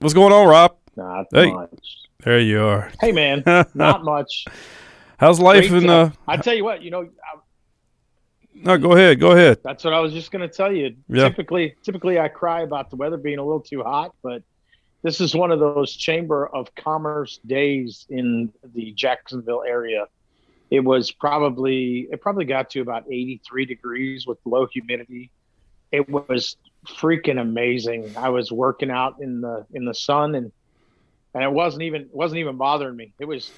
What's going on, Rob? Not Hey, much. there you are. Hey, man, not much. How's life Great. in I tell you what, No, go ahead. Go ahead. that's what I was just going to tell you. Yeah. Typically, I cry about the weather being a little too hot, but this is one of those Chamber of Commerce days in the Jacksonville area. It probably got to about 83 degrees with low humidity. It was freaking amazing. I was working out in the sun and it wasn't even bothering me. It was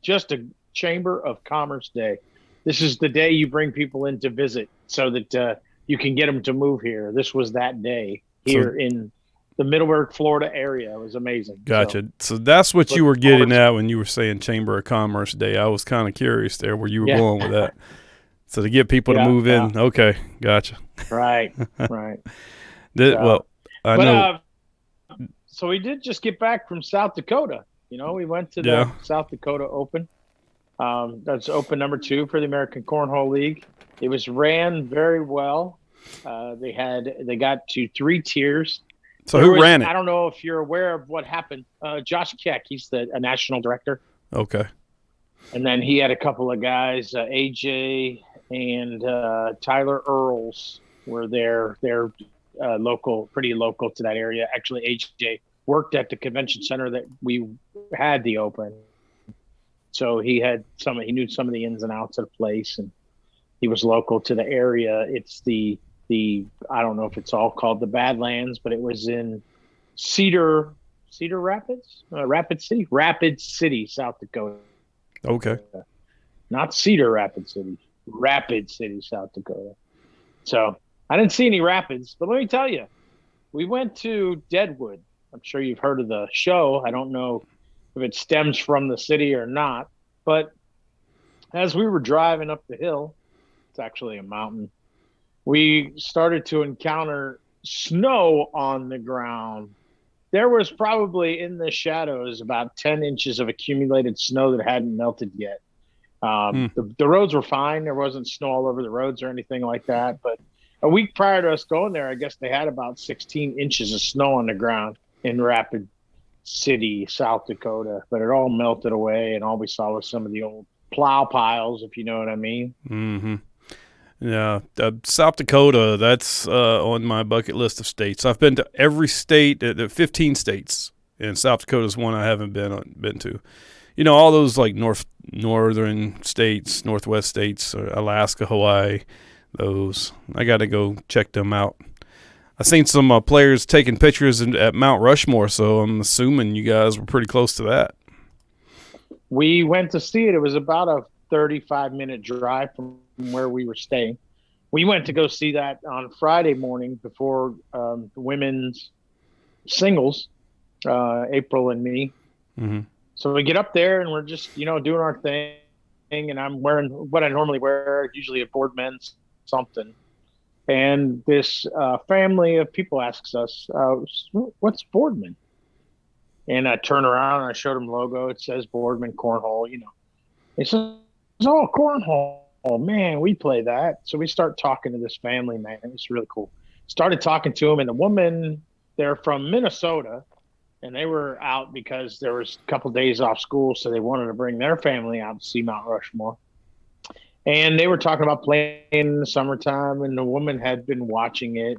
just a Chamber of Commerce day. This is the day you bring people in to visit so that you can get them to move here. This was that day here in the Middleburg, Florida area. It was amazing. Gotcha. So that's what you were look forward getting to- at when you were saying Chamber of Commerce Day. I was kind of curious there where you were Yeah. going with that. So to get people to Yeah, move in. Okay. Gotcha. Right, right. Well, I But know. so we did just get back from South Dakota. We went to the Yeah. South Dakota Open. That's Open number 2 for the American Cornhole League. It was ran very well. They got to 3 tiers. So who ran I it? don't know if you're aware of what happened. Josh Keck, he's a national director, Okay. and then he had a couple of guys, AJ and Tyler Earls were there. They're local, pretty local to that area. Actually, AJ worked at the convention center that we had the Open. So he knew some of the ins and outs of the place, and he was local to the area. It's the I don't know if it's all called the Badlands, but it was in Cedar Rapids, Rapid City, South Dakota. Okay. Not Cedar Rapid City, South Dakota. So I didn't see any rapids, but let me tell you, we went to Deadwood. I'm sure you've heard of the show. I don't know if it stems from the city or not, but as we were driving up the hill, it's actually a mountain, we started to encounter snow on the ground. There was probably in the shadows about 10 inches of accumulated snow that hadn't melted yet. The roads were fine. There wasn't snow all over the roads or anything like that. But a week prior to us going there, I guess they had about 16 inches of snow on the ground in Rapid City, South Dakota. But it all melted away, and all we saw was some of the old plow piles, if you know what I mean. Mm-hmm. Yeah, South Dakota, that's on my bucket list of states. I've been to every state, 15 states, and South Dakota's one I haven't been to. All those like northern states, northwest states, Alaska, Hawaii, those. I got to go check them out. I seen some players taking pictures at Mount Rushmore, so I'm assuming you guys were pretty close to that. We went to see it. It was about a 35-minute drive from where we were staying. We went to go see that on Friday morning before the women's singles, April and me. Mm-hmm. So we get up there and we're just, doing our thing. And I'm wearing what I normally wear, usually a Boardman something. And this family of people asks us, what's Boardman? And I turn around and I showed them the logo. It says Boardman Cornhole, They said, oh, Cornhole. Oh, man, we play that. So we start talking to this family, man. It's really cool. Started talking to them, and the woman, they're from Minnesota, and they were out because there was a couple days off school, so they wanted to bring their family out to see Mount Rushmore. And they were talking about playing in the summertime, and the woman had been watching it.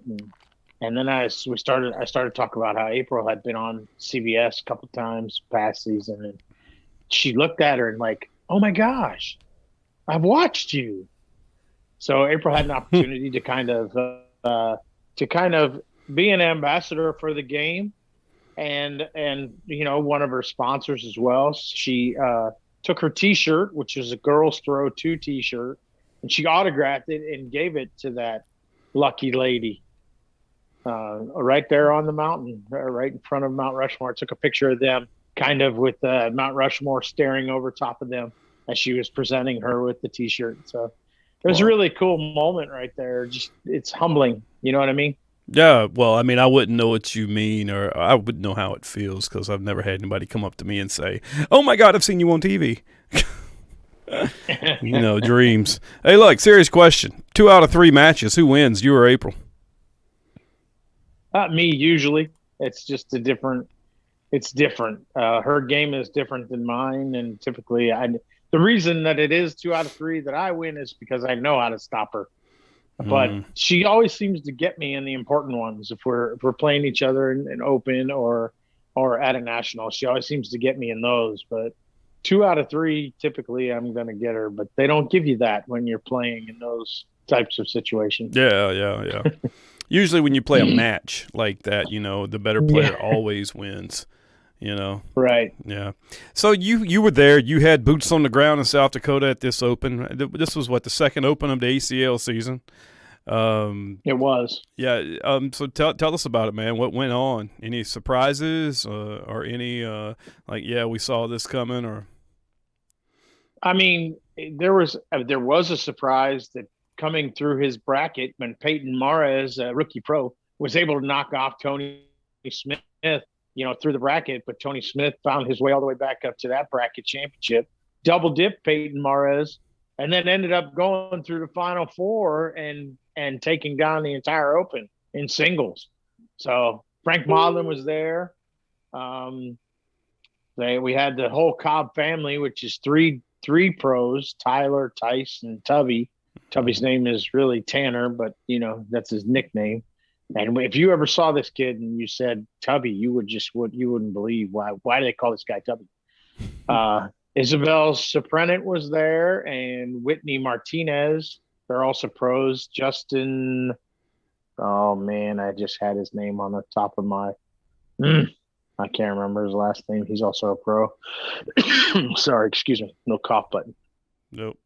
And then I started talking about how April had been on CBS a couple times past season, and she looked at her and like, oh my gosh, I've watched you. So April had an opportunity to kind of be an ambassador for the game, and one of her sponsors as well. She took her T-shirt, which is a Girls Throw 2 T-shirt, and she autographed it and gave it to that lucky lady right there on the mountain, right in front of Mount Rushmore. I took a picture of them, kind of with Mount Rushmore staring over top of them as she was presenting her with the T-shirt. So it was a really cool moment right there. Just, it's humbling. You know what I mean? Yeah, well, I mean, I wouldn't know what you mean, or I wouldn't know how it feels because I've never had anybody come up to me and say, oh my God, I've seen you on TV. Dreams. Hey, look, serious question. 2 out of 3 matches, who wins, you or April? Me, usually. It's just it's different. Her game is different than mine, and typically, the reason that it is 2 out of 3 that I win is because I know how to stop her. But Mm. she always seems to get me in the important ones. If we're playing each other in open or at a national, she always seems to get me in those. But 2 out of 3, typically, I'm going to get her. But they don't give you that when you're playing in those types of situations. Yeah. Usually when you play a match like that, the better player Yeah, always wins. You know. right. Yeah. So you were there. You had boots on the ground in South Dakota at this Open. This was what, the second Open of the ACL season. It was. Yeah. So tell us about it, man. What went on? Any surprises or any yeah, we saw this coming or? I mean, there was a surprise that coming through his bracket when Peyton Mares, rookie pro, was able to knock off Tony Smith, through the bracket. But Tony Smith found his way all the way back up to that bracket championship, double dip Peyton Mares, and then ended up going through the final four and taking down the entire Open in singles. So Frank Modlin was there. Um, we had the whole Cobb family, which is three pros: Tyler, Tice, and Tubby. Tubby's name is really Tanner, but that's his nickname. And if you ever saw this kid and you said Tubby, you wouldn't believe why do they call this guy Tubby. Isabel Soprenet was there, and Whitney Martinez. They're also pros. Justin, oh man, I just had his name on the top of my. I can't remember his last name. He's also a pro. Sorry, excuse me. No cough button. Nope.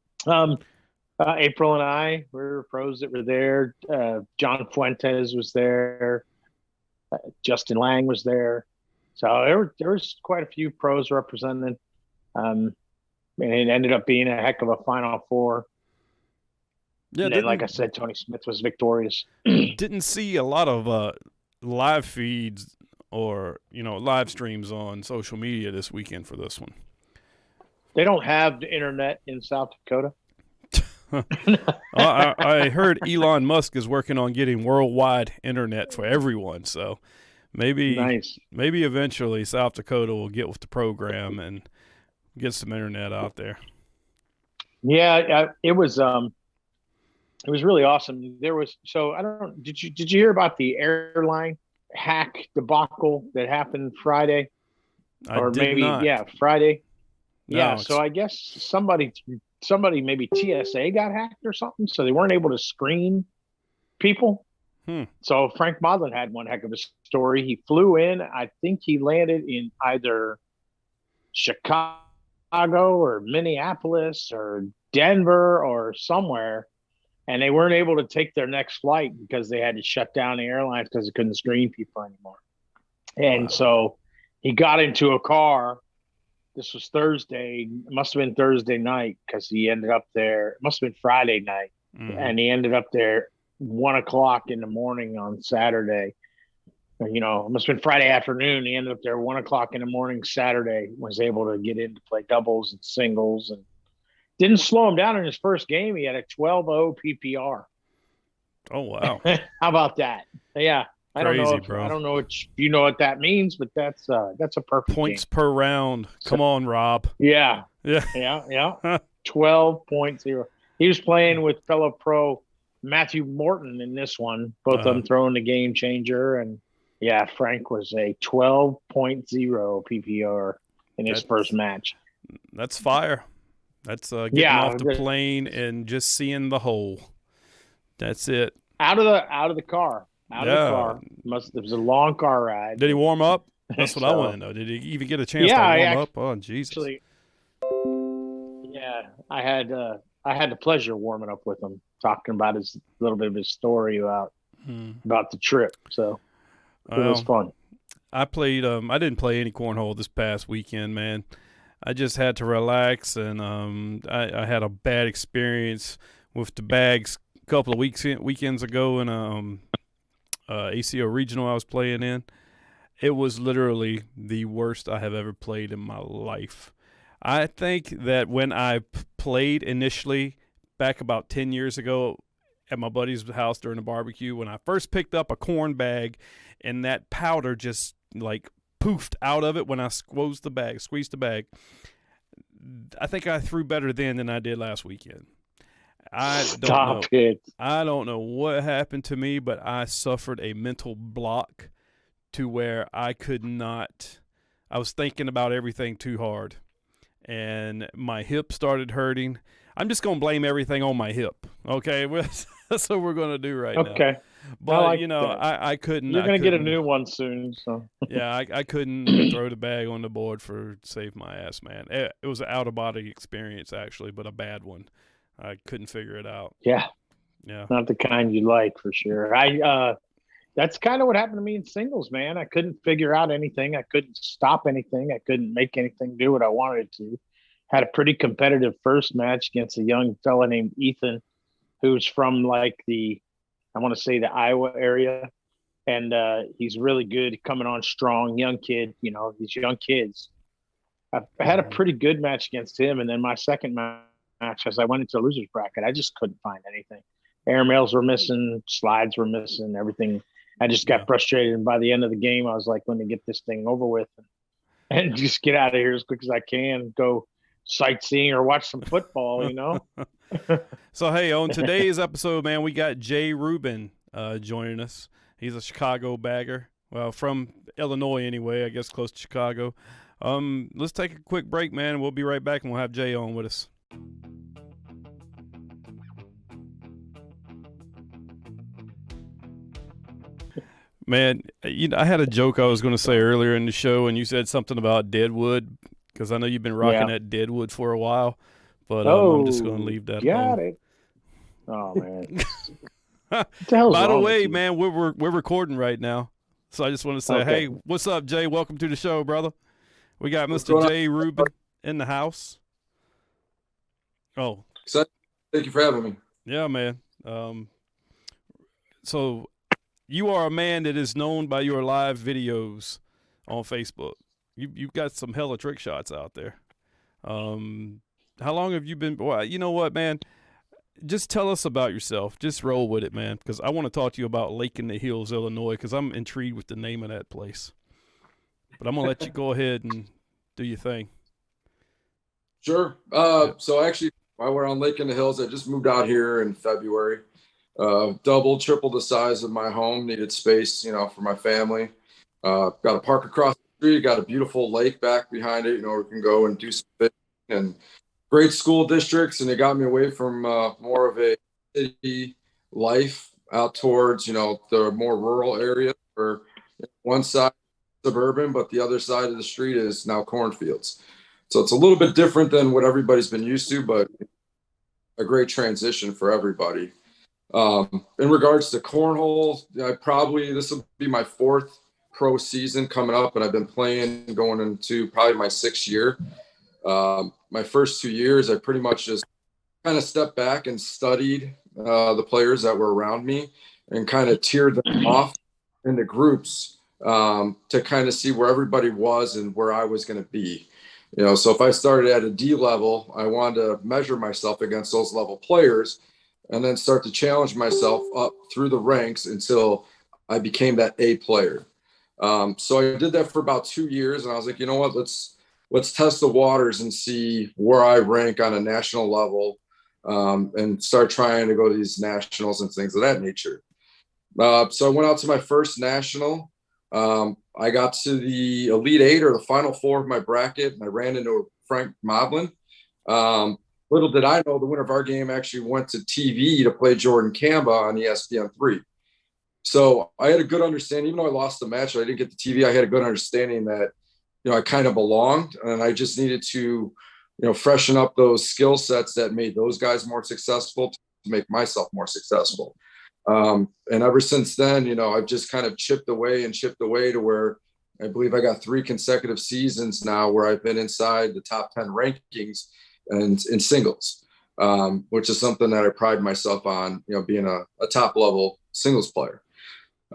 April and I were pros that were there. John Fuentes was there. Justin Lang was there. So there was quite a few pros represented. And it ended up being a heck of a Final Four. Yeah, and then, like I said, Tony Smith was victorious. Didn't see a lot of live feeds or live streams on social media this weekend for this one. They don't have the internet in South Dakota. I heard Elon Musk is working on getting worldwide internet for everyone, so maybe eventually South Dakota will get with the program and get some internet out there. Yeah, it was really awesome. I don't know, did you hear about the airline hack debacle that happened Friday? Friday. No, yeah, so I guess somebody maybe TSA got hacked or something, so they weren't able to screen people. So Frank Modlin had one heck of a story. He flew in. I think he landed in either Chicago or Minneapolis or Denver or somewhere, and they weren't able to take their next flight because they had to shut down the airlines because they couldn't screen people anymore. And So he got into a car. This was Thursday. It must have been Thursday night because he ended up there. It must have been Friday night. And he ended up there 1:00 in the morning on Saturday. It must have been Friday afternoon. He ended up there 1:00 in the morning Saturday, was able to get in to play doubles and singles, and didn't slow him down in his first game. He had a 12-0 PPR. Oh, wow. How about that? Yeah. I don't know if you know what that means, but that's a perfect points game. Per round. Come on, Rob. Yeah. 12.0. He was playing with fellow pro Matthew Morton in this one, both of them throwing the game changer. And yeah, Frank was a 12.0 PPR in his first match. That's fire. That's getting off the plane and just seeing the hole. That's it. Out of the car. Out of the car. It was a long car ride. Did he warm up? That's what I want to know. Did he even get a chance to warm up? Oh, Jesus. Actually, yeah, I had the pleasure of warming up with him, talking about a little bit of his story about the trip. So it was fun. I played. I didn't play any cornhole this past weekend, man. I just had to relax, and I had a bad experience with the bags a couple of weekends ago in ACL regional I was playing in. It was literally the worst I have ever played in my life. I think that when I played initially back about 10 years ago at my buddy's house during a barbecue when I first picked up a corn bag, and that powder just like poofed out of it when I squeezed the bag. I think I threw better then than I did last weekend. I don't know. Stop it. I don't know what happened to me, but I suffered a mental block to where I could not. I was thinking about everything too hard, and my hip started hurting. I'm just going to blame everything on my hip. Okay, that's what we're going to do right now. Okay. But like I couldn't. You're going to get a new one soon. So yeah, I couldn't throw the bag on the board for save my ass, man. It was an out of body experience actually, but a bad one. I couldn't figure it out. Yeah, Yeah. not the kind you like for sure. That's kind of what happened to me in singles, man. I couldn't figure out anything. I couldn't stop anything. I couldn't make anything do what I wanted to. Had a pretty competitive first match against a young fella named Ethan, who's from like I want to say the Iowa area. And he's really good, coming on strong, young kid, these young kids. I had a pretty good match against him. And then my second match, as I went into the loser's bracket, I just couldn't find anything. Airmails were missing, slides were missing, everything. I just got frustrated. And by the end of the game, I was like, let me get this thing over with and just get out of here as quick as I can, go sightseeing or watch some football, So, hey, on today's episode, man, we got Jay Rubin joining us. He's a Chicago bagger. Well, from Illinois anyway, I guess close to Chicago. Let's take a quick break, man. We'll be right back, and we'll have Jay on with us. Man, I had a joke I was going to say earlier in the show, and you said something about Deadwood, because I know you've been rocking that Deadwood for a while, but I'm just going to leave that alone. Got it. Oh, man. By the way, man, we're recording right now, so I just want to say, hey, what's up, Jay? Welcome to the show, brother. We got Mr. Jay Rubin in the house. Oh, thank you for having me. Yeah, man. So you are a man that is known by your live videos on Facebook. You've got some hella trick shots out there. How long have you been? Well, you know what, man? Just tell us about yourself. Just roll with it, man, because I want to talk to you about Lake in the Hills, Illinois, because I'm intrigued with the name of that place. But I'm going to let you go ahead and do your thing. Sure. So actually, while we're on Lake in the Hills, I just moved out here in February. Double, triple the size of my home. Needed space, for my family. Got a park across the street. Got a beautiful lake back behind it. We can go and do some fishing and great school districts. And it got me away from more of a city life out towards, the more rural area. Where one side suburban, but the other side of the street is now cornfields. So it's a little bit different than what everybody's been used to, but a great transition for everybody. In regards to cornhole, this will be my fourth pro season coming up, and I've been playing going into probably my sixth year. My first 2 years, I pretty much just kind of stepped back and studied the players that were around me and kind of tiered them off into groups to kind of see where everybody was and where I was going to be. So if I started at a D level, I wanted to measure myself against those level players and then start to challenge myself up through the ranks until I became that A player. So I did that for about 2 years, and I was like, you know what, let's test the waters and see where I rank on a national level, and start trying to go to these nationals and things of that nature. So I went out to my first national. I got to the Elite Eight or the Final Four of my bracket, and I ran into Frank Modlin. Little did I know the winner of our game actually went to TV to play Jordan Kamba on ESPN3. So I had a good understanding, even though I lost the match, I didn't get the TV. I had a good understanding that, I kind of belonged, and I just needed to, freshen up those skill sets that made those guys more successful to make myself more successful. And ever since then, I've just kind of chipped away to where I believe I got 3 consecutive seasons now where I've been inside the top 10 rankings and in singles, which is something that I pride myself on, being a top level singles player.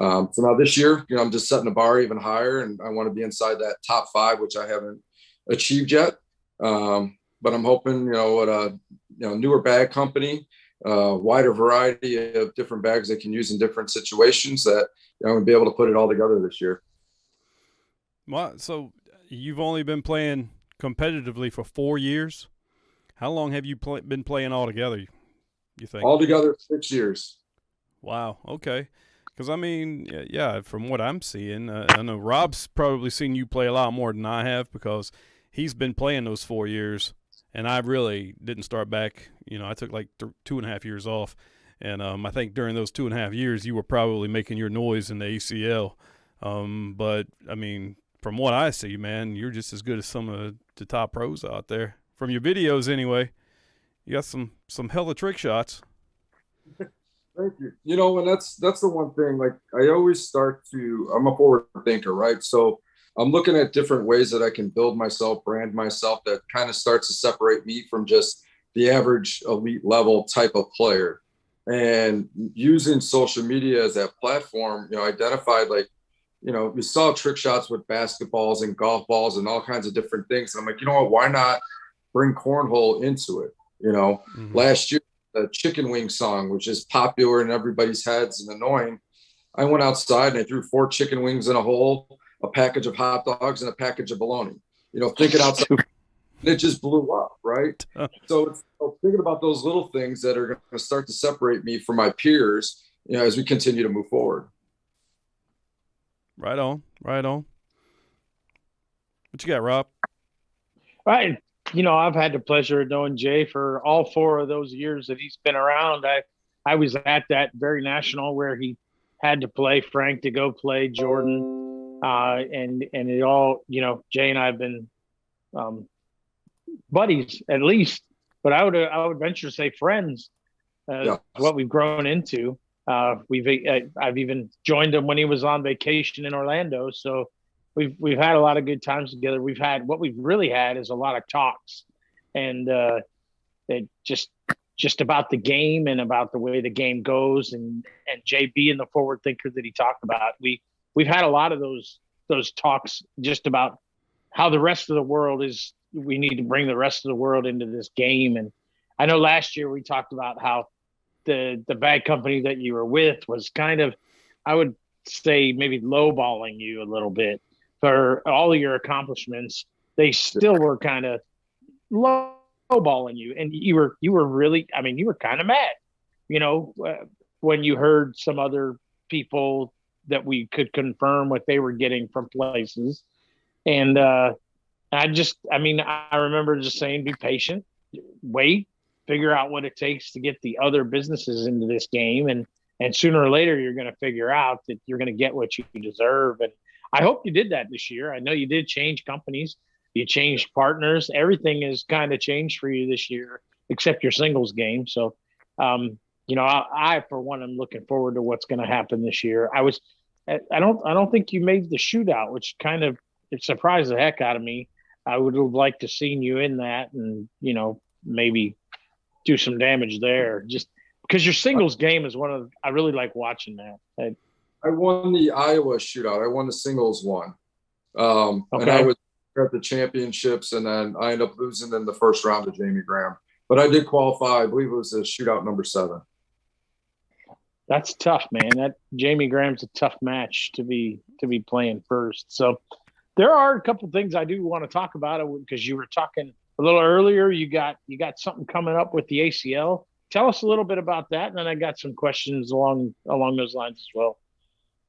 So now this year, I'm just setting the bar even higher, and I want to be inside that top 5, which I haven't achieved yet. But I'm hoping, with a newer bag company wider variety of different bags they can use in different situations that I'm going to be able to put it all together this year. Well, so you've only been playing competitively for 4 years. How long have you been playing all together, you think? Altogether, 6 years. Wow. Okay. Because, I mean, yeah, from what I'm seeing, I know Rob's probably seen you play a lot more than I have because he's been playing those 4 years, and I really didn't start back. I took like 2.5 years off, and I think during those 2.5 years you were probably making your noise in the ACL. But, I mean, from what I see, man, you're just as good as some of the top pros out there. From your videos, anyway, you got some hella trick shots. Thank you. And that's the one thing. Like I always I'm a forward thinker, right? So I'm looking at different ways that I can build myself, brand myself, that kind of starts to separate me from just the average elite level type of player. And using social media as that platform, identified like, we saw trick shots with basketballs and golf balls and all kinds of different things. And I'm like, you know what, why not bring cornhole into it? Last year, the chicken wing song, which is popular in everybody's heads and annoying. I went outside and I threw 4 chicken wings in a hole, a package of hot dogs, and a package of bologna. Thinking outside, and it just blew up, right? So thinking about those little things that are going to start to separate me from my peers, as we continue to move forward. Right on. What you got, Rob? Right. I've had the pleasure of knowing Jay for all 4 of those years that he's been around. I was at that very national where he had to play Frank to go play Jordan. And it all, Jay and I have been buddies at least, but I would venture to say friends, what we've grown into. I've even joined him when he was on vacation in Orlando. So we've had a lot of good times together. What we've really had is a lot of talks, and just about the game and about the way the game goes, and Jay being the forward thinker that he talked about. We've had a lot of those talks just about how the rest of the world is. We need to bring the rest of the world into this game. And I know last year we talked about how the bag company that you were with was kind of, I would say, maybe lowballing you a little bit for all of your accomplishments. They still were kind of lowballing you, and you were really, I mean, you were kind of mad, when you heard some other people that we could confirm what they were getting from places. And I remember just saying, be patient, wait, figure out what it takes to get the other businesses into this game. And sooner or later, you're going to figure out that you're going to get what you deserve. And I hope you did that this year. I know you did change companies. You changed partners. Everything has kind of changed for you this year, except your singles game. So, I for one, am looking forward to what's going to happen this year. I don't think you made the shootout, which kind of, it surprised the heck out of me. I would have liked to seen you in that and, maybe do some damage there, just because your singles game is I really like watching that. I won the Iowa shootout. I won the singles one. Okay. And I was at the championships, and then I ended up losing in the first round to Jamie Graham. But I did qualify. I believe it was a shootout number 7. That's tough, man. That Jamie Graham's a tough match to be playing first. So there are a couple things I do want to talk about, because you were talking a little earlier. You got something coming up with the ACL. Tell us a little bit about that, and then I got some questions along those lines as well.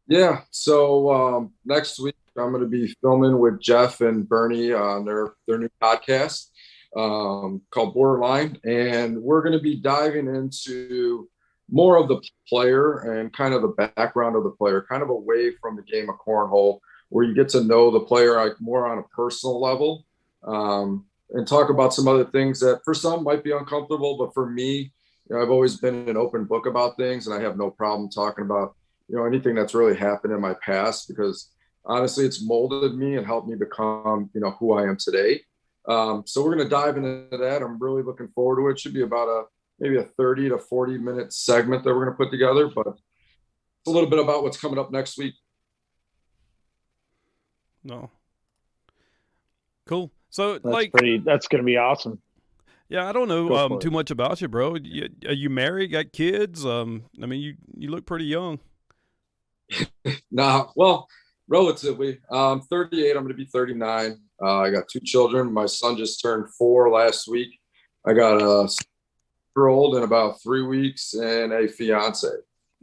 Yeah. So next week I'm going to be filming with Jeff and Bernie on their new podcast called Borderline, and we're going to be diving into more of the player and kind of the background of the player, kind of away from the game of cornhole, where you get to know the player like more on a personal level, and talk about some other things that for some might be uncomfortable, but for me, I've always been an open book about things, and I have no problem talking about anything that's really happened in my past, because honestly, it's molded me and helped me become who I am today. So we're going to dive into that. I'm really looking forward to it. It should be about maybe a 30 to 40 minute segment that we're going to put together, but it's a little bit about what's coming up next week. No. Cool. So that's going to be awesome. Yeah, I don't Go know for too it. much about you, bro. Are you married? Got kids? I mean, you look pretty young. Nah, well, relatively. 38. I'm going to be 39. I got two children. My son just turned 4 last week. I got a 6-year old in about 3 weeks and a fiance.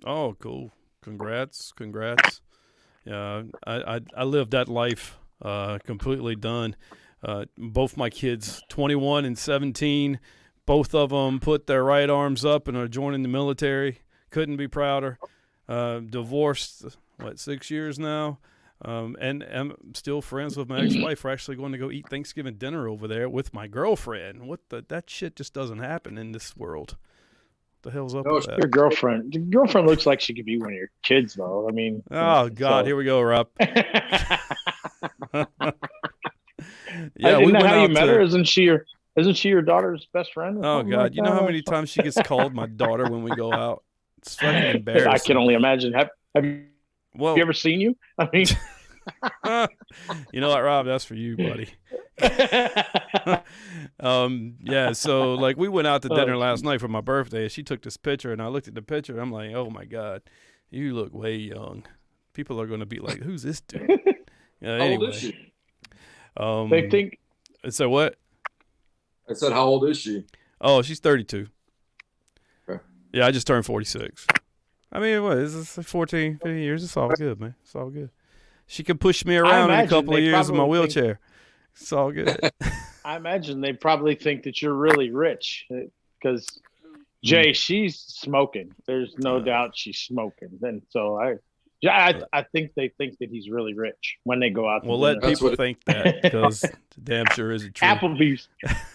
Oh, cool. Congrats. Yeah, I lived that life completely done. Both my kids, 21 and 17, both of them put their right arms up and are joining the military. Couldn't be prouder. Divorced, 6 years now? And I'm still friends with my ex-wife. We're actually going to go eat Thanksgiving dinner over there with my girlfriend. That shit just doesn't happen in this world. What the hell's up No, with that? Your girlfriend looks like she could be one of your kids, though. I mean, Oh God, here we go, Rob. I Yeah, we didn't know went how you out met her. to. Isn't she your daughter's best friend or Oh something like God, you know how that? many times she gets called my daughter when we go out? It's fucking I can embarrassing. only imagine. Have you Well, ever seen you? I mean, you know what, Rob? That's for you, buddy. Yeah. So like, we went out to oh, dinner last night for my birthday. She took this picture, and I looked at the picture. And I'm like, oh my God, you look way young. People are going to be like, who's this dude? how old is Anyway, she? they think so what? I said, how old is she? Oh, she's 32. Okay. Yeah, I just turned 46. I mean, what is this? 14, 15 years? It's all good, man. It's all good. She can push me I around in a imagine couple of they years in my probably think wheelchair. It's all good. I imagine they probably think that you're really rich because Jay, she's smoking. There's no doubt she's smoking. And so I think they think that he's really rich when they go out to Well, let dinner. That's people what think that, because damn sure isn't true. Applebee's.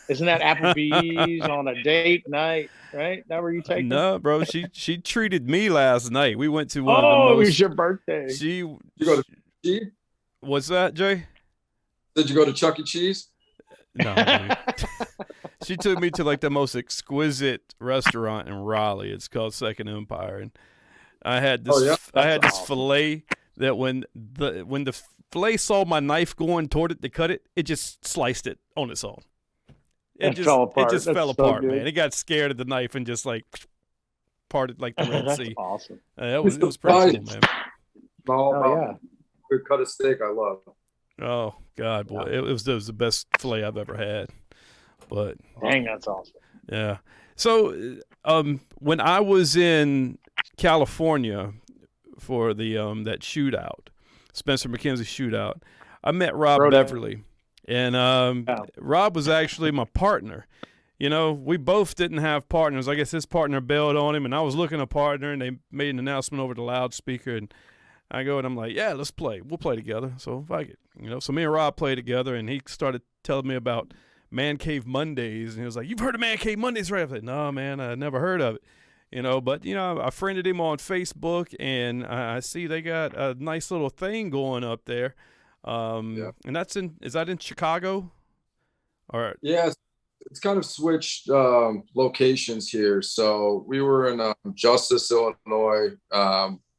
Isn't that Applebee's on a date night, right? That where you take her? No, bro. She treated me last night. We went to one of the Oh, it was most. your birthday. She. you go to Cheese? What's that, Jay? Did you go to Chuck E. Cheese? No, dude. She took me to like the most exquisite restaurant in Raleigh. It's called Second Empire, and I had this. Oh, yeah? I had this awesome. fillet that when the fillet saw my knife going toward it to cut it, it just sliced it on its own. It fell apart. It just That's fell so apart, good. man. It got scared of the knife and just like parted like the Red That's Sea. awesome. It was pretty cool, man. All Oh about yeah. good cut of steak. I love. Oh God, boy, it was the best fillet I've ever had. But Dang, that's awesome. yeah. So when I was in California for the that shootout, Spencer McKenzie shootout, I met Rob Rhoda. Beverly, and Rob was actually my partner. You know, we both didn't have partners. I guess his partner bailed on him, and I was looking a partner, and they made an announcement over the loudspeaker, and I go and I'm like, yeah, let's play. We'll play together. So if I get, so me and Rob played together, and he started telling me about Man Cave Mondays, and he was like, "You've heard of Man Cave Mondays, right?" I was like, "No, man, I never heard of it." But I friended him on Facebook, and I see they got a nice little thing going up there. Yeah. And is that in Chicago? Or Yeah, it's kind of switched locations here. So we were in Justice, Illinois,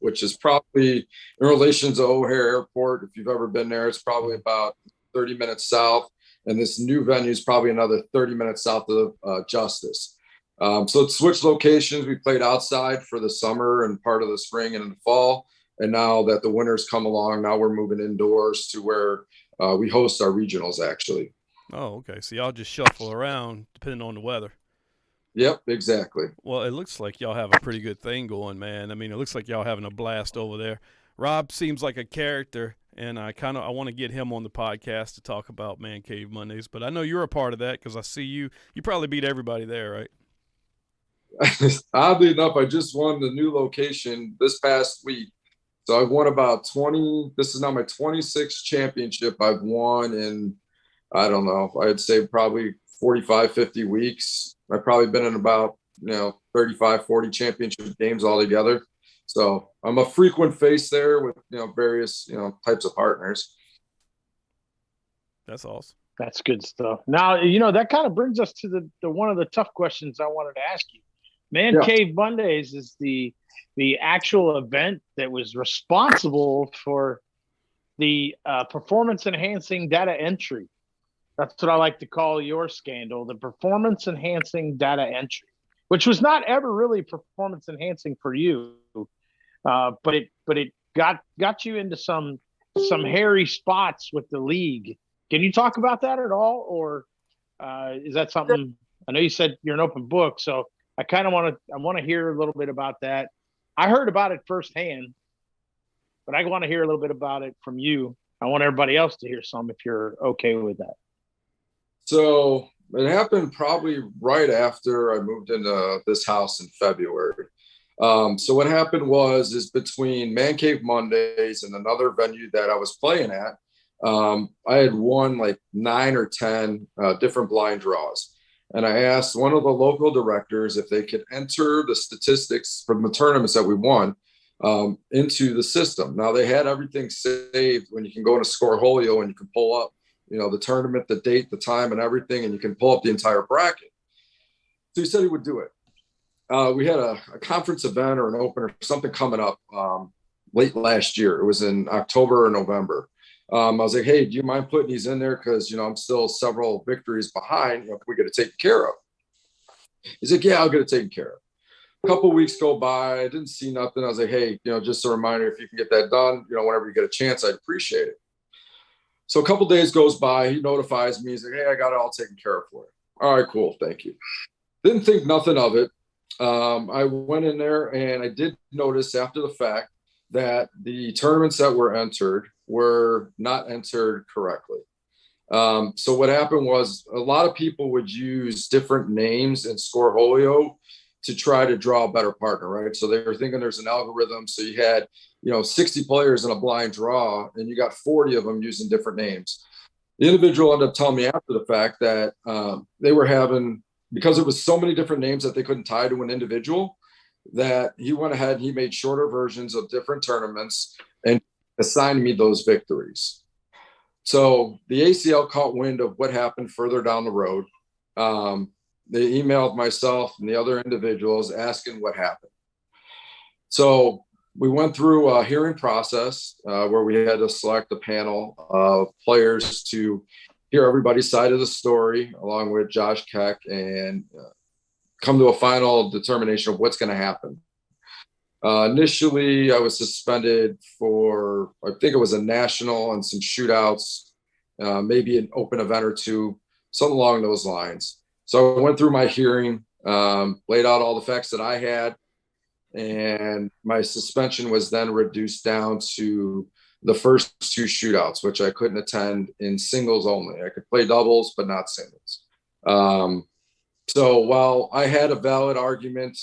which is probably in relation to O'Hare Airport. If you've ever been there, it's probably about 30 minutes south. And this new venue is probably another 30 minutes south of Justice. So it's switched locations. We played outside for the summer and part of the spring and in the fall. And now that the winter's come along, now we're moving indoors to where we host our regionals, actually. Oh, okay. So y'all just shuffle around depending on the weather. Yep, exactly. Well, it looks like y'all have a pretty good thing going, man. I mean, it looks like y'all having a blast over there. Rob seems like a character, and I want to get him on the podcast to talk about Man Cave Mondays. But I know you're a part of that because I see you. You probably beat everybody there, right? Oddly enough, I just won the new location this past week. So I've won about 20. This is now my 26th championship I've won in, I don't know, I'd say probably 45, 50 weeks. I've probably been in about, 35, 40 championship games altogether. So I'm a frequent face there with, various, types of partners. That's awesome. That's good stuff. Now, that kind of brings us to the one of the tough questions I wanted to ask you. Man Cave Mondays is the actual event that was responsible for the performance enhancing data entry That's what I like to call your scandal, the performance enhancing data entry, which was not ever really performance enhancing for you, but it got you into some hairy spots with the league. Can you talk about that at all, or is that something? I know you said you're an open book, so I want to hear a little bit about that. I heard about it firsthand, but I want to hear a little bit about it from you. I want everybody else to hear some if you're okay with that. So it happened probably right after I moved into this house in February. So what happened is between Man Cave Mondays and another venue that I was playing at, I had won like 9 or 10 different blind draws. And I asked one of the local directors if they could enter the statistics from the tournaments that we won into the system. Now they had everything saved when you can go into Scoreholio and you can pull up, the tournament, the date, the time, and everything, and you can pull up the entire bracket. So he said he would do it. We had a conference event or an open or something coming up late last year. It was in October or November. I was like, hey, do you mind putting these in there? Because, I'm still several victories behind. Can we get it taken care of? He's like, yeah, I'll get it taken care of. A couple of weeks go by. I didn't see nothing. I was like, hey, just a reminder, if you can get that done, whenever you get a chance, I'd appreciate it. So a couple of days goes by. He notifies me. He's like, hey, I got it all taken care of for you. All right, cool. Thank you. Didn't think nothing of it. I went in there and I did notice after the fact that the tournaments that were entered were not entered correctly. So what happened was a lot of people would use different names in Scoreholio to try to draw a better partner, right? So they were thinking there's an algorithm. So you had, 60 players in a blind draw and you got 40 of them using different names. The individual ended up telling me after the fact that they were having, because it was so many different names that they couldn't tie to an individual, that he went ahead and he made shorter versions of different tournaments and assigned me those victories. So the ACL caught wind of what happened further down the road. They emailed myself and the other individuals asking what happened. So we went through a hearing process where we had to select a panel of players to hear everybody's side of the story, along with Josh Keck, and come to a final determination of what's going to happen. Initially, I was suspended for, I think it was a national and some shootouts, maybe an open event or two, something along those lines. So I went through my hearing, laid out all the facts that I had, and my suspension was then reduced down to the first 2 shootouts, which I couldn't attend in singles only. I could play doubles, but not singles. So while I had a valid argument,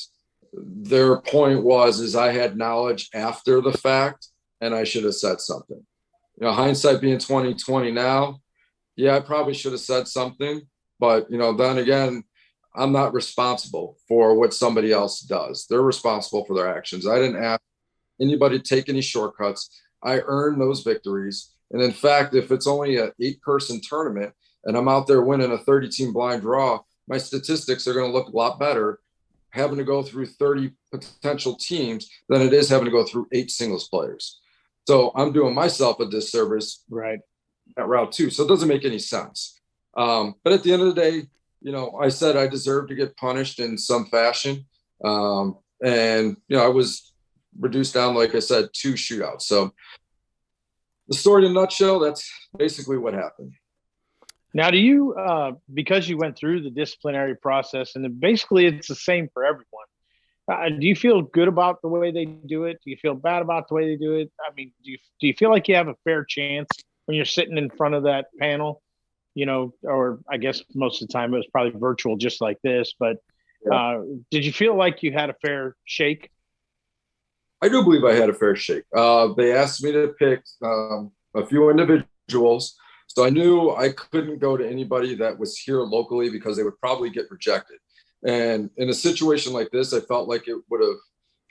their point is I had knowledge after the fact and I should have said something. Hindsight being 2020 now, yeah, I probably should have said something, but then again, I'm not responsible for what somebody else does. They're responsible for their actions. I didn't ask anybody to take any shortcuts. I earned those victories. And in fact, if it's only an 8-person tournament and I'm out there winning a 30-team blind draw, my statistics are going to look a lot better having to go through 30 potential teams than it is having to go through 8 singles players. So I'm doing myself a disservice right at route 2. So it doesn't make any sense. But at the end of the day, I said I deserved to get punished in some fashion. And I was reduced down, like I said, 2 shootouts. So the story in a nutshell, that's basically what happened. Now, do you, because you went through the disciplinary process, and basically it's the same for everyone, do you feel good about the way they do it? Do you feel bad about the way they do it? I mean, do you feel like you have a fair chance when you're sitting in front of that panel? Or I guess most of the time it was probably virtual, just like this. But did you feel like you had a fair shake? I do believe I had a fair shake. They asked me to pick a few individuals. So I knew I couldn't go to anybody that was here locally because they would probably get rejected. And in a situation like this, I felt like it would have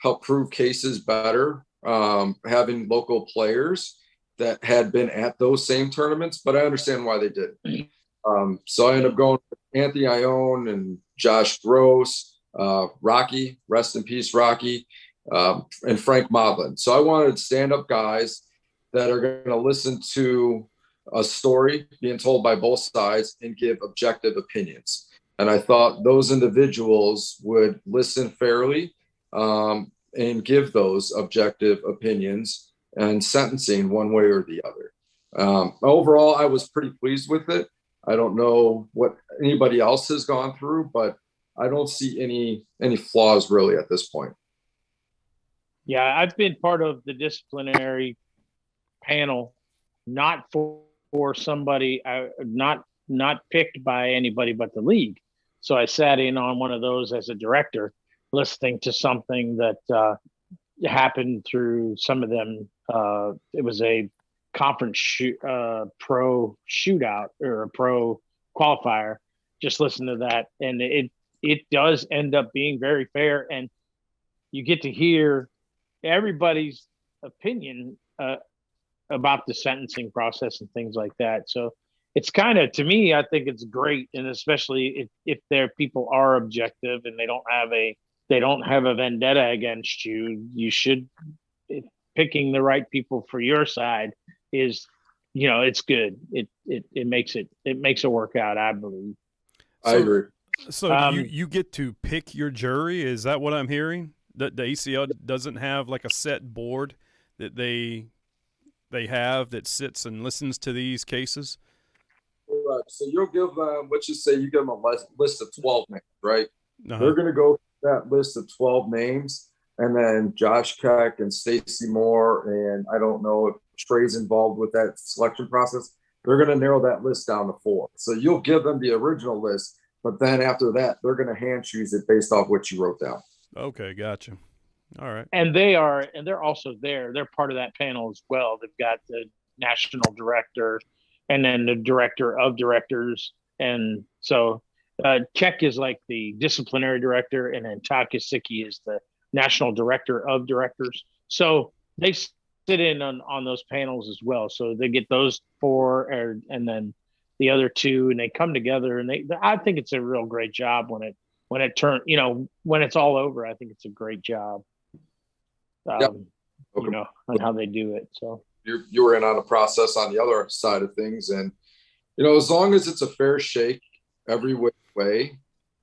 helped prove cases better, having local players that had been at those same tournaments, but I understand why they did. So I ended up going with Anthony Ione and Josh Gross, Rocky, rest in peace, Rocky, and Frank Modlin. So I wanted stand-up guys that are going to listen to a story being told by both sides and give objective opinions. And I thought those individuals would listen fairly, and give those objective opinions and sentencing one way or the other. Overall, I was pretty pleased with it. I don't know what anybody else has gone through, but I don't see any flaws really at this point. Yeah, I've been part of the disciplinary panel, not for somebody, not picked by anybody but the league. So I sat in on one of those as a director, listening to something that happened through some of them. It was a conference pro shootout or a pro qualifier. Just listen to that, and it does end up being very fair, and you get to hear everybody's opinion about the sentencing process and things like that. So it's kind of, to me, I think it's great, and especially if their people are objective and they don't have a vendetta against you. You should, picking the right people for your side is, it's good. It makes it work out, I believe. I agree. So you get to pick your jury. Is that what I'm hearing? That the ACL doesn't have like a set board that they have that sits and listens to these cases? Right. So you'll give them, let's just say you give them a list of 12 names, right? Uh-huh. They're going to go through that list of 12 names, and then Josh Keck and Stacy Moore, and I don't know if Trey's involved with that selection process. They're going to narrow that list down to 4. So you'll give them the original list, but then after that, they're going to hand choose it based off what you wrote down. Okay, gotcha. All right. And they're also there. They're part of that panel as well. They've got the national director and then the director of directors. And so Keck is like the disciplinary director, and then Todd Kosicki is the national director of directors. So they sit in on those panels as well. So they get those 4 and then the other 2, and they come together, and I think it's a real great job when it turns, when it's all over. I think it's a great job. On how they do it. So you were in on a process on the other side of things, and as long as it's a fair shake every way,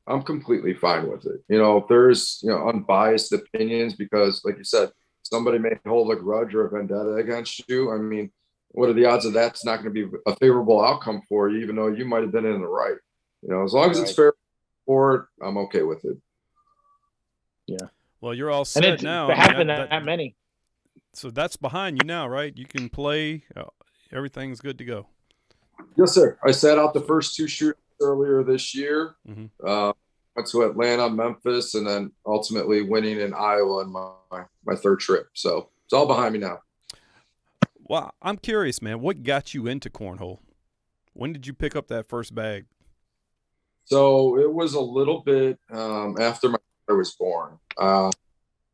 I'm completely fine with it. If there's unbiased opinions, because like you said, somebody may hold a grudge or a vendetta against you. I mean, what are the odds of that's not going to be a favorable outcome for you, even though you might have been in the right? As long as it's fair for it, I'm okay with it. Yeah. Well, you're all set now. There haven't that many. So that's behind you now, right? You can play. Everything's good to go. Yes, sir. I sat out the first 2 shootouts earlier this year. Mm-hmm. Went to Atlanta, Memphis, and then ultimately winning in Iowa in my 3rd trip. So it's all behind me now. Well, I'm curious, man. What got you into cornhole? When did you pick up that first bag? So it was a little bit after my daughter was born.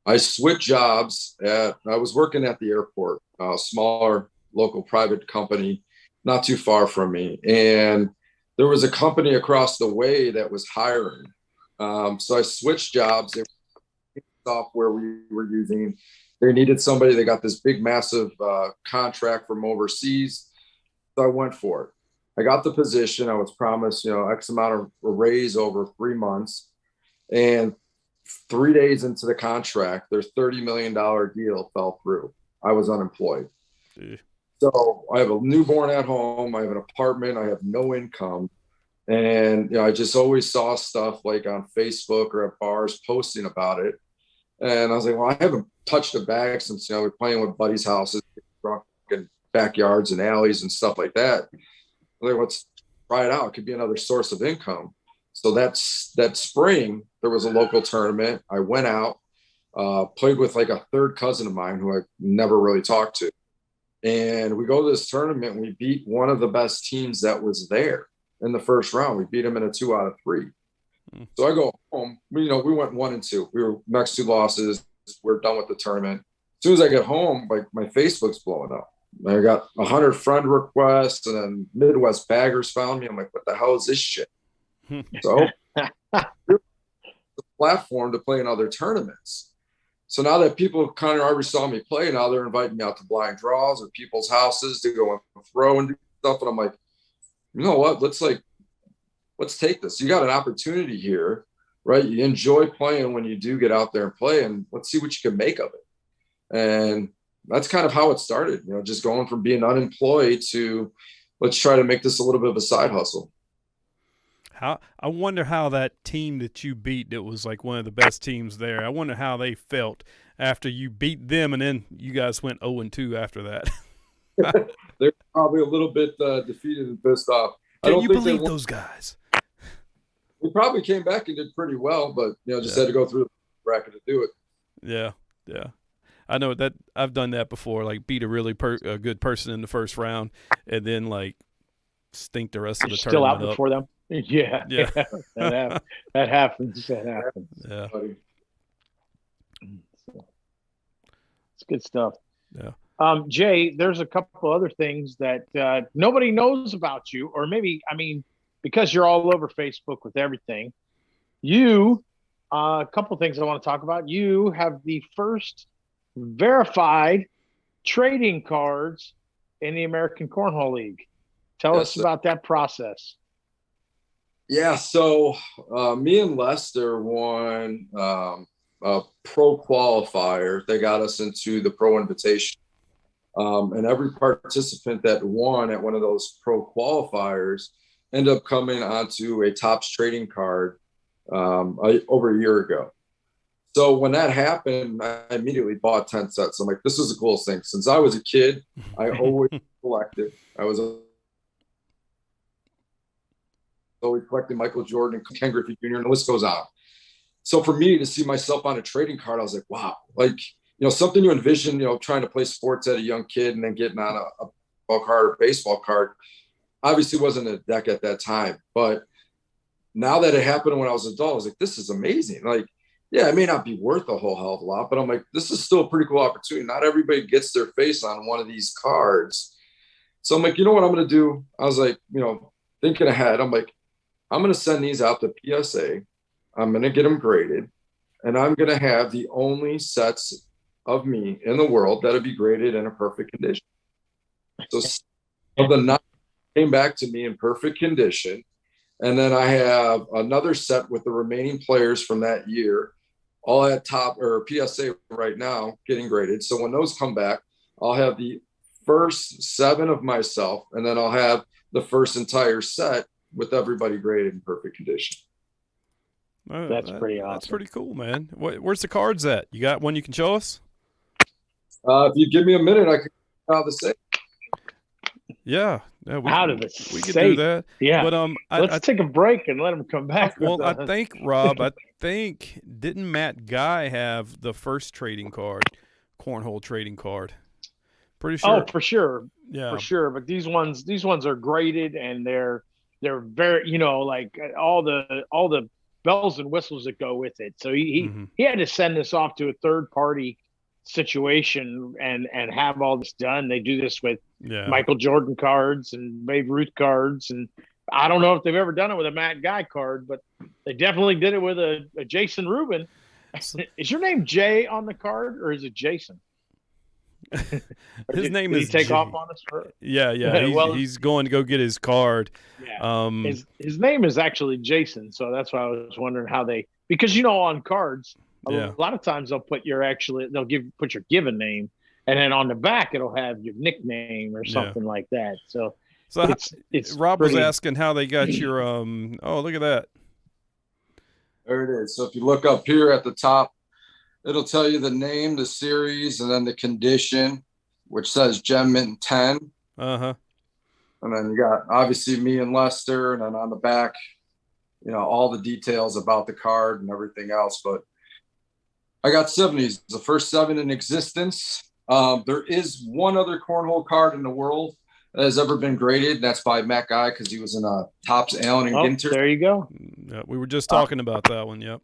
I switched jobs. I was working at the airport, a smaller local private company, not too far from me. And there was a company across the way that was hiring. So I switched jobs. They were software we were using. They needed somebody. They got this big, massive contract from overseas. So I went for it. I got the position. I was promised, X amount of a raise over 3 months. And 3 days into the contract, their $30 million deal fell through. I was unemployed. Gee. So I have a newborn at home. I have an apartment. I have no income. And, I just always saw stuff like on Facebook or at bars posting about it. And I was like, well, I haven't touched a bag since, we're playing with buddies' houses, drunk in backyards and alleys and stuff like that. I was like, let's try it out. It could be another source of income. So that spring, there was a local tournament. I went out, played with like a third cousin of mine who I never really talked to. And we go to this tournament, and we beat one of the best teams that was there in the first round. We beat them in a 2 out of 3. So I go home. We went 1-2. We were next 2 losses. We're done with the tournament. As soon as I get home, like my Facebook's blowing up. I got 100 friend requests, and then Midwest Baggers found me. I'm like, what the hell is this shit? So the platform to play in other tournaments. So now that people kind of already saw me play, now they're inviting me out to blind draws or people's houses to go and throw and do stuff. And I'm like, you know what? Let's take this. You got an opportunity here, right? You enjoy playing when you do get out there and play, and let's see what you can make of it. And that's kind of how it started, just going from being unemployed to let's try to make this a little bit of a side hustle. I wonder how that team that you beat, that was like one of the best teams there, I wonder how they felt after you beat them and then you guys went 0-2 after that. They're probably a little bit defeated and pissed off. Can you believe those guys? They probably came back and did pretty well, but just had to go through the bracket to do it. Yeah. I know that I've done that before, like beat a really a good person in the first round and then like stink the rest of the still tournament out before them. Yeah. That happens. Yeah. It's good stuff. Yeah. Jay, there's a couple other things that nobody knows about you, or maybe, because you're all over Facebook with everything. A couple things I want to talk about. You have the first verified trading cards in the American Cornhole League. Tell us about that process. Yeah, so me and Lester won a pro qualifier. They got us into the pro invitation. And every participant that won at one of those pro qualifiers ended up coming onto a Topps trading card over a year ago. So when that happened, I immediately bought 10 sets. I'm like, this is the coolest thing. Since I was a kid, I always collected. I was always collecting Michael Jordan, Ken Griffey Jr., and the list goes on. So for me to see myself on a trading card, I was like, wow, something you envision, trying to play sports at a young kid and then getting on a football card or baseball card. Obviously wasn't a deck at that time, but now that it happened when I was an adult, I was like, this is amazing. Like, yeah, it may not be worth a whole hell of a lot, but I'm like, this is still a pretty cool opportunity. Not everybody gets their face on one of these cards. So I'm like, you know what I'm going to do? I was like, thinking ahead, I'm like, I'm going to send these out to PSA. I'm going to get them graded, and I'm going to have the only sets of me in the world that'll be graded in a perfect condition. So the 9 came back to me in perfect condition. And then I have another set with the remaining players from that year, all at top or PSA right now getting graded. So when those come back, I'll have the first 7 of myself, and then I'll have the first entire set with everybody graded in perfect condition. That's pretty awesome. That's pretty cool, man. Where's the cards at? You got one you can show us? If you give me a minute, I can out of the safe. Yeah, out of the safe. We could do that. Yeah, but let's take a break and let them come back. Well, I think Rob, didn't Matt Guy have the first trading card, Cornhole trading card? Pretty sure. Oh, for sure. Yeah, for sure. But these ones are graded, and they're very, like all the bells and whistles that go with it. So he had to send this off to a third party situation and have all this done. They do this with Michael Jordan cards and Babe Ruth cards, and I don't know if they've ever done it with a Matt Guy card, but they definitely did it with a Jason Rubin. Is your name Jay on the card, or is it Jason? His name is. Did he take off on us? Yeah. He's going to go get his card. Yeah. His name is actually Jason, so that's why I was wondering how because on cards. A lot of times they'll put put your given name, and then on the back it'll have your nickname or something like that. So it's Rob was asking how they got your oh, look at that. There it is. So if you look up here at the top, it'll tell you the name, the series, and then the condition, which says Gem Mint 10. Uh-huh. And then you got obviously me and Lester, and then on the back, all the details about the card and everything else. But I got 70s, the first 7 in existence. There is one other cornhole card in the world that has ever been graded, and that's by Matt Guy, because he was in Topps, Allen, and Ginter. There you go. Yeah, we were just talking about that one. Yep.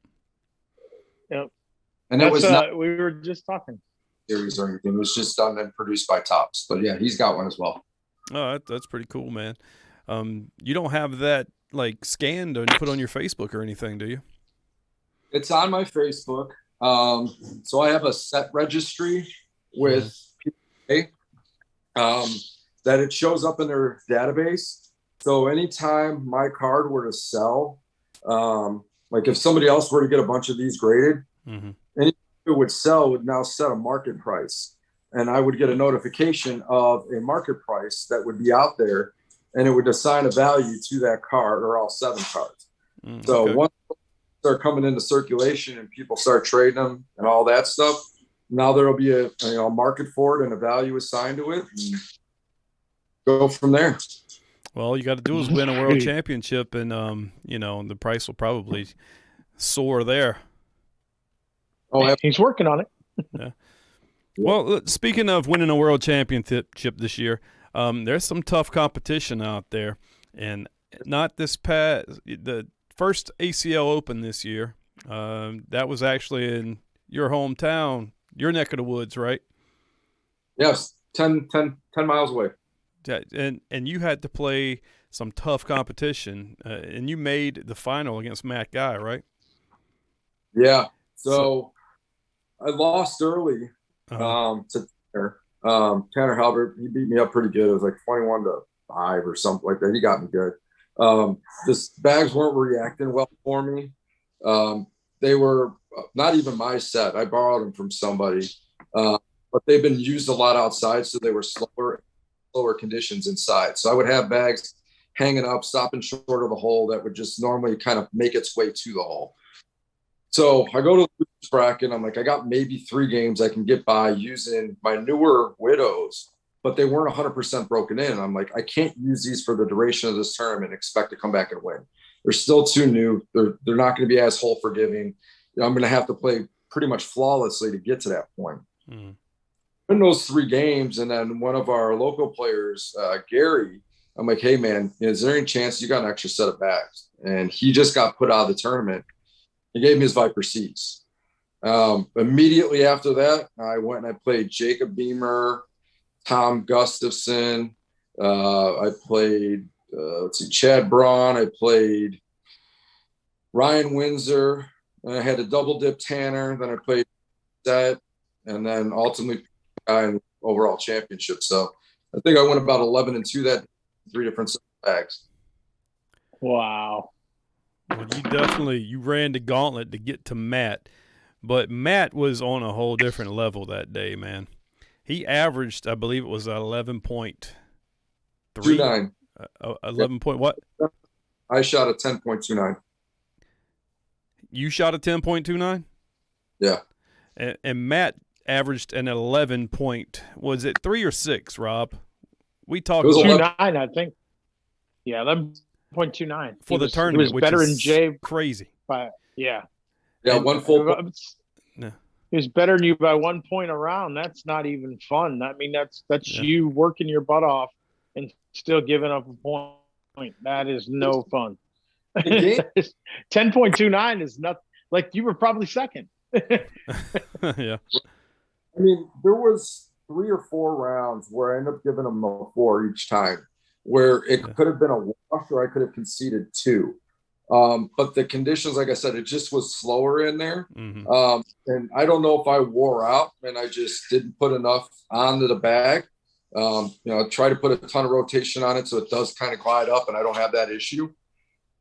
And it was not we were just talking series or anything. It was just done and produced by Topps. But yeah, he's got one as well. Oh, that's pretty cool, man. You don't have that like scanned and put on your Facebook or anything, do you? It's on my Facebook. So I have a set registry with PA. that it shows up in their database. So anytime my card were to sell, like if somebody else were to get a bunch of these graded, Mm-hmm. anything it would sell would now set a market price. And I would get a notification of a market price that would be out there, and it would assign a value to that card or all 7 cards. So Okay. once they start coming into circulation and people start trading them and all that stuff, now there'll be a market for it and a value assigned to it, and go from there. Well, all you got to do is win a world championship, and the price will probably soar there. Oh, He's working on it. Yeah. Well, speaking of winning a world championship this year, there's some tough competition out there, and not the first ACL Open this year. That was actually in your hometown, your neck of the woods, right? yes, 10 miles away. And you had to play some tough competition, and you made the final against Matt Guy, right? Yeah. So I lost early to Tanner Halbert. He beat me up pretty good. It was like 21-5 or something like that. He got me good. This bags weren't reacting well for me. They were not even my set. I borrowed them from somebody, but they've been used a lot outside, so they were slower conditions inside. So I would have bags hanging up, stopping short of the hole that would just normally kind of make its way to the hole. So I go to the bracket. I'm like, I got maybe 3 games I can get by using my newer Widows, but they weren't 100% broken in. I'm like, I can't use these for the duration of this tournament and expect to come back and win. They're still too new. They're not going to be as hole forgiving. I'm going to have to play pretty much flawlessly to get to that point. Mm. In those 3 games, and then one of our local players, Gary, I'm like, hey man, is there any chance you got an extra set of bags? And he just got put out of the tournament. He gave me his Viper seats. Immediately after that, I went and I played Jacob Beamer, Tom Gustafson. I played, Chad Braun. I played Ryan Windsor. And I had to double dip Tanner. Then I played that, and then ultimately in overall championship. So I think I went about 11-2 that 3 different bags. Wow. Well, you ran the gauntlet to get to Matt, but Matt was on a whole different level that day, man. He averaged, I believe it was 11.3. 29. 11 point what? I shot a 10.29. You shot a 10.29? Yeah. And Matt averaged an 11 point. Was it 3 or 6, Rob? We talked. It was 29, I think. Yeah, 11.29 for the tournament. He was better than Jay. Crazy. Yeah. Yeah, and, one full. Yeah. He was better than you by 1 point around. That's not even fun. I mean, that's you working your butt off and still giving up a point. That is no fun. 10.29 is nothing. Like, you were probably second. Yeah. I mean, there was 3 or 4 rounds where I ended up giving them a 4 each time, where it could have been a wash or I could have conceded 2. But the conditions, like I said, it just was slower in there. Mm-hmm. And I don't know if I wore out and I just didn't put enough onto the bag. Try to put a ton of rotation on it so it does kind of glide up and I don't have that issue.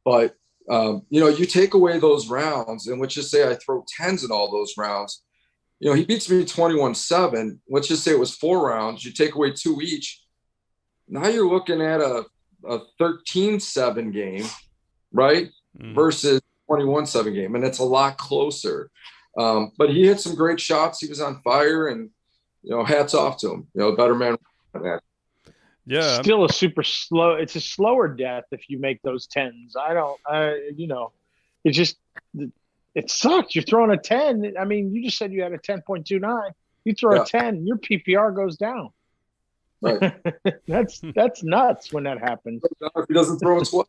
But, you take away those rounds, and let's just say I throw 10s in all those rounds. He beats me 21-7. Let's just say it was 4 rounds. You take away 2 each. Now you're looking at a 13-7 game, right? Mm-hmm. Versus 21-7 game. And it's a lot closer. But he hit some great shots. He was on fire, and, hats off to him. Better man than that. Yeah. Still a super slow. It's a slower death if you make those 10s. It's just, it sucks. You're throwing a 10. I mean, you just said you had a 10.29. You throw a 10, your PPR goes down. Right. That's nuts when that happens. If he doesn't throw a 12.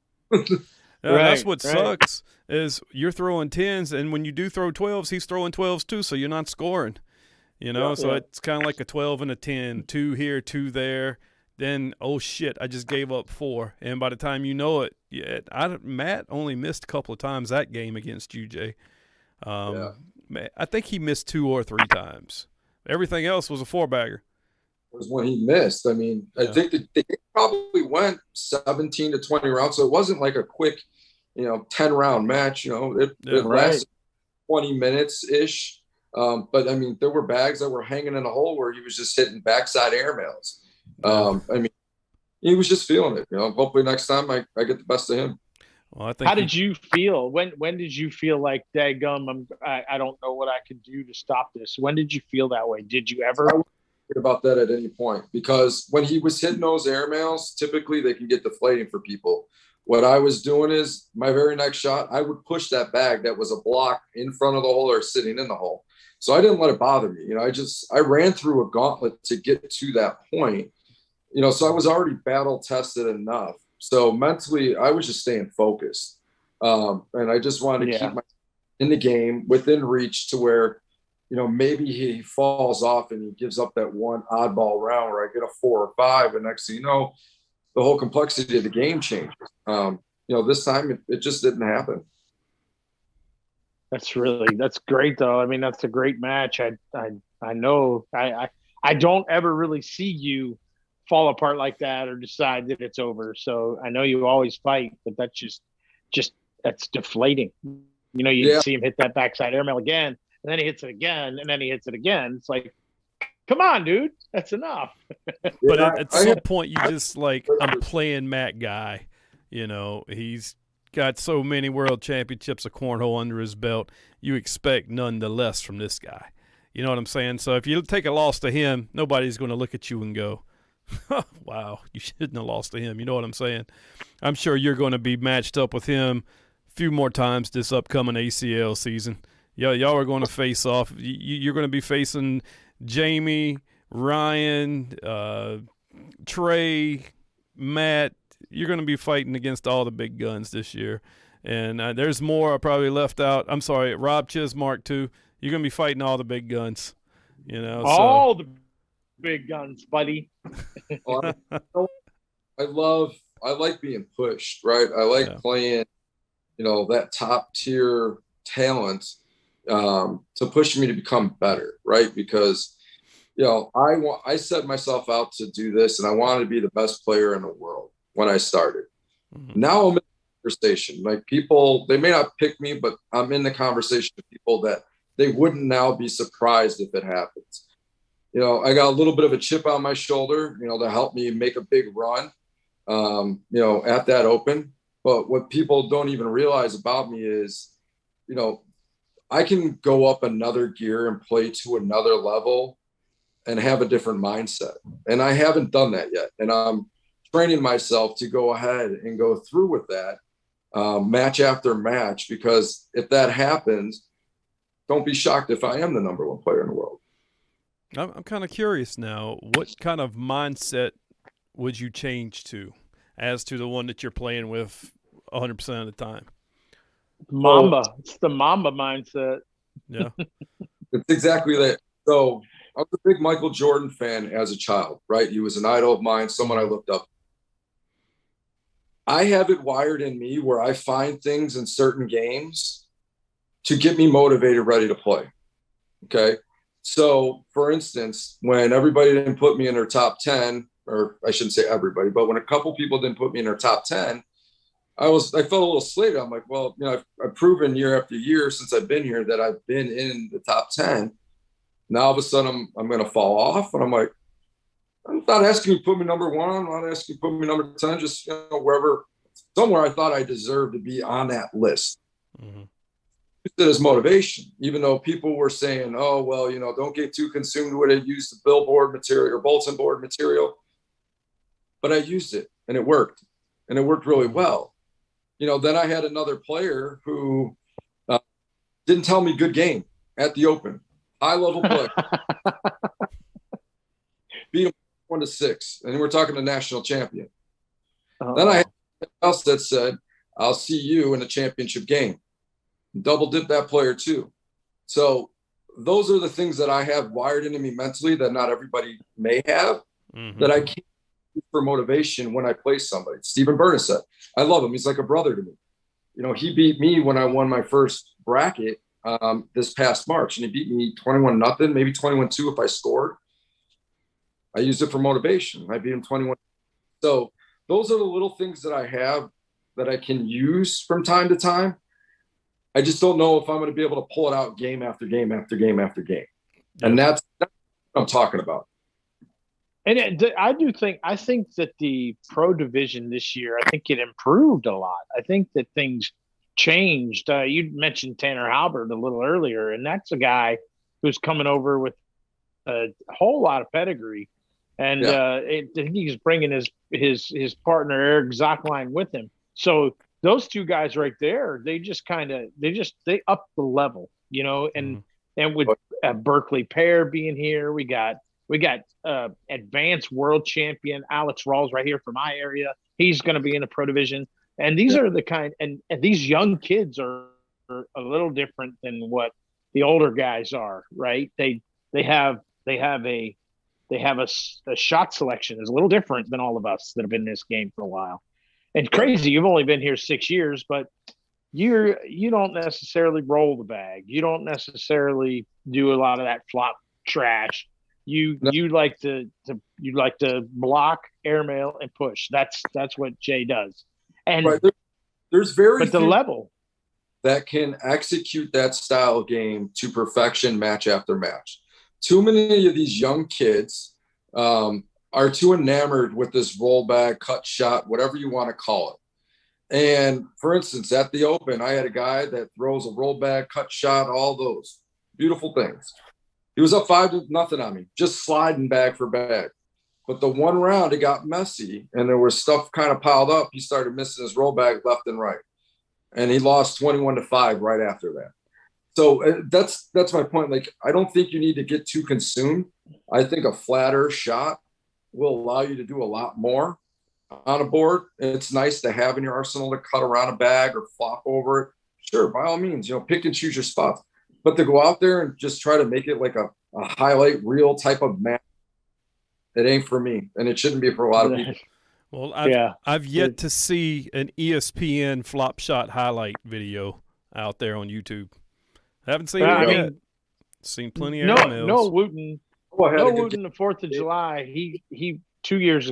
That's what sucks is you're throwing 10s, and when you do throw 12s, he's throwing 12s too, so you're not scoring. So it's kind of like a 12 and a 10, 2 here, 2 there. Then, oh shit, I just gave up 4. And by the time you know it, Matt only missed a couple of times that game against you, Jay. I think he missed 2 or 3 times. Everything else was a 4-bagger. was when he missed. I mean, I think that they probably went 17 to 20 rounds. So it wasn't like a quick, 10-round match. It lasted 20 minutes ish. But I mean, there were bags that were hanging in a hole where he was just hitting backside airmails. I mean, he was just feeling it. Hopefully next time I get the best of him. Well, I think. How did you feel? When did you feel like, daggum, I don't know what I can do to stop this? When did you feel that way? Did you ever? I wasn't worried about that at any point, because when he was hitting those airmails, typically they can get deflating for people. What I was doing is my very next shot, I would push that bag that was a block in front of the hole or sitting in the hole. So I didn't let it bother me. I ran through a gauntlet to get to that point. So I was already battle tested enough. So mentally, I was just staying focused. And I just wanted to keep my in the game within reach to where, maybe he falls off and he gives up that one oddball round where I get a 4 or 5. And next thing you know, the whole complexity of the game changes. This time it just didn't happen. That's great though. I mean, that's a great match. I know I don't ever really see you fall apart like that or decide that it's over. So I know you always fight, but that's just that's deflating. You see him hit that backside airmail again, and then he hits it again, and then he hits it again. It's like, come on, dude, that's enough. But at some point, you just like, I'm playing Matt Guy. He's got so many world championships of cornhole under his belt. You expect none the less from this guy. You know what I'm saying? So if you take a loss to him, nobody's going to look at you and go, wow, you shouldn't have lost to him. You know what I'm saying? I'm sure you're going to be matched up with him a few more times this upcoming ACL season. Y'all are going to face off. You're going to be facing Jamie, Ryan, Trey, Matt. You're going to be fighting against all the big guns this year. And there's more I probably left out. I'm sorry, Rob Chismark too. You're going to be fighting all the big guns. All the big guns, buddy. I like being pushed, right? I like playing, that top tier talent to push me to become better, right? Because, I set myself out to do this, and I wanted to be the best player in the world when I started. Mm-hmm. Now I'm in the conversation. Like, people, they may not pick me, but I'm in the conversation with people that they wouldn't now be surprised if it happens. I got a little bit of a chip on my shoulder, to help me make a big run, at that open. But what people don't even realize about me is, I can go up another gear and play to another level and have a different mindset. And I haven't done that yet. And I'm training myself to go ahead and go through with that match after match, because if that happens, don't be shocked if I am the number 1 player in the world. I'm kind of curious now, what kind of mindset would you change to as to the one that you're playing with 100% of the time? Mamba. It's the Mamba mindset. Yeah. It's exactly that. So I was a big Michael Jordan fan as a child, right? He was an idol of mine, someone I looked up. I have it wired in me where I find things in certain games to get me motivated, ready to play. Okay. So, for instance, when everybody didn't put me in their top 10, or I shouldn't say everybody, but when a couple people didn't put me in their top 10, I felt a little slated. I'm like, well, I've proven year after year since I've been here that I've been in the top 10. Now, all of a sudden, I'm going to fall off. And I'm like, I'm not asking you to put me number 1. I'm not asking you to put me number 10, just wherever, somewhere I thought I deserved to be on that list. Mm-hmm. It as motivation, even though people were saying, oh, well, don't get too consumed with it. Use the billboard material or bulletin board material. But I used it, and it worked, and it worked really well. Then I had another player who didn't tell me good game at the open, high level play. Beat him 1-6, and we're talking to national champion. Oh. Then I had else that said, I'll see you in a championship game. Double dip that player too. So those are the things that I have wired into me mentally that not everybody may have, that I can't use for motivation when I play somebody. Stephen Bernasek, I love him. He's like a brother to me. He beat me when I won my first bracket this past March, and he beat me 21-0, maybe 21-2 if I scored. I used it for motivation. I beat him 21. So those are the little things that I have that I can use from time to time. I just don't know if I'm going to be able to pull it out game after game after game after game. Yeah. And that's what I'm talking about. And I think that the pro division this year, I think it improved a lot. I think that things changed. You mentioned Tanner Halbert a little earlier, and that's a guy who's coming over with a whole lot of pedigree. And I think he's bringing his partner Eric Zockline with him. So those two guys right there, they up the level, you know. And with Berkeley Pear being here, we got advanced world champion Alex Rawls right here from my area. He's going to be in the pro division. And these are the kind, and these young kids are a little different than what the older guys are, right? They have a shot selection is a little different than all of us that have been in this game for a while. And crazy, you've only been here 6 years, but you don't necessarily roll the bag. You don't necessarily do a lot of that flop trash. You like to block, airmail, and push. That's what Jay does. And there's very but the level that can execute that style game to perfection, match after match. Too many of these young kids are too enamored with this roll bag, cut shot, whatever you want to call it. And for instance, at the Open, I had a guy that throws a roll bag, cut shot, all those beautiful things. He was up 5-0 on me, just sliding bag for bag. But the one round, it got messy, and there was stuff kind of piled up. He started missing his roll bag left and right. And he lost 21-5 right after that. So that's my point. Like, I don't think you need to get too consumed. I think a flatter shot will allow you to do a lot more on a board. It's nice to have in your arsenal to cut around a bag or flop over it. Sure, by all means, pick and choose your spots. But to go out there and just try to make it like a highlight reel type of match, it ain't for me, and it shouldn't be for a lot of people. Well, I've yet to see an ESPN flop shot highlight video out there on YouTube. I haven't seen it yet. Seen plenty of emails. Noah Wooten. Noah Wooten, the 4th of July. He 2 years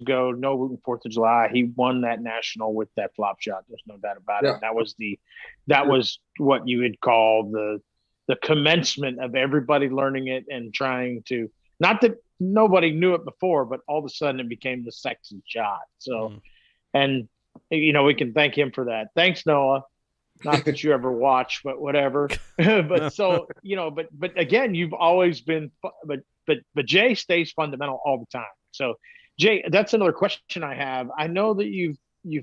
ago, Noah Wooten 4th of July. He won that national with that flop shot. There's no doubt about it. That was what you would call the commencement of everybody learning it and trying to. Not that nobody knew it before, but all of a sudden it became the sexy shot. So, and we can thank him for that. Thanks, Noah. Not that you ever watch, but whatever. But so, but again, you've always been, but Jay stays fundamental all the time. So Jay, that's another question I have. I know that you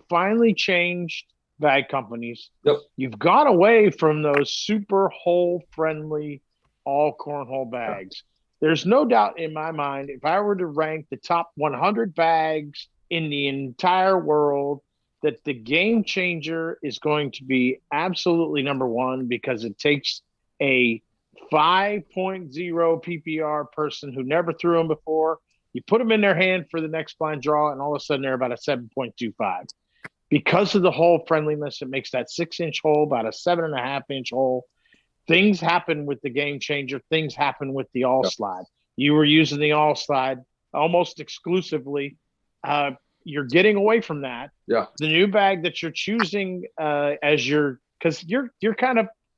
finally changed bag companies. Yep. You've gone away from those super hole friendly, all cornhole bags. There's no doubt in my mind, if I were to rank the top 100 bags in the entire world, that the Game Changer is going to be absolutely number one, because it takes a 5.0 PPR person who never threw them before. You put them in their hand for the next blind draw, and all of a sudden they're about a 7.25. Because of the hole friendliness, it makes that 6-inch hole about a 7.5-inch hole. Things happen with the Game Changer. Things happen with the all slide. You were using the all slide almost exclusively. You're getting away from that. Yeah. The new bag that you're choosing because you're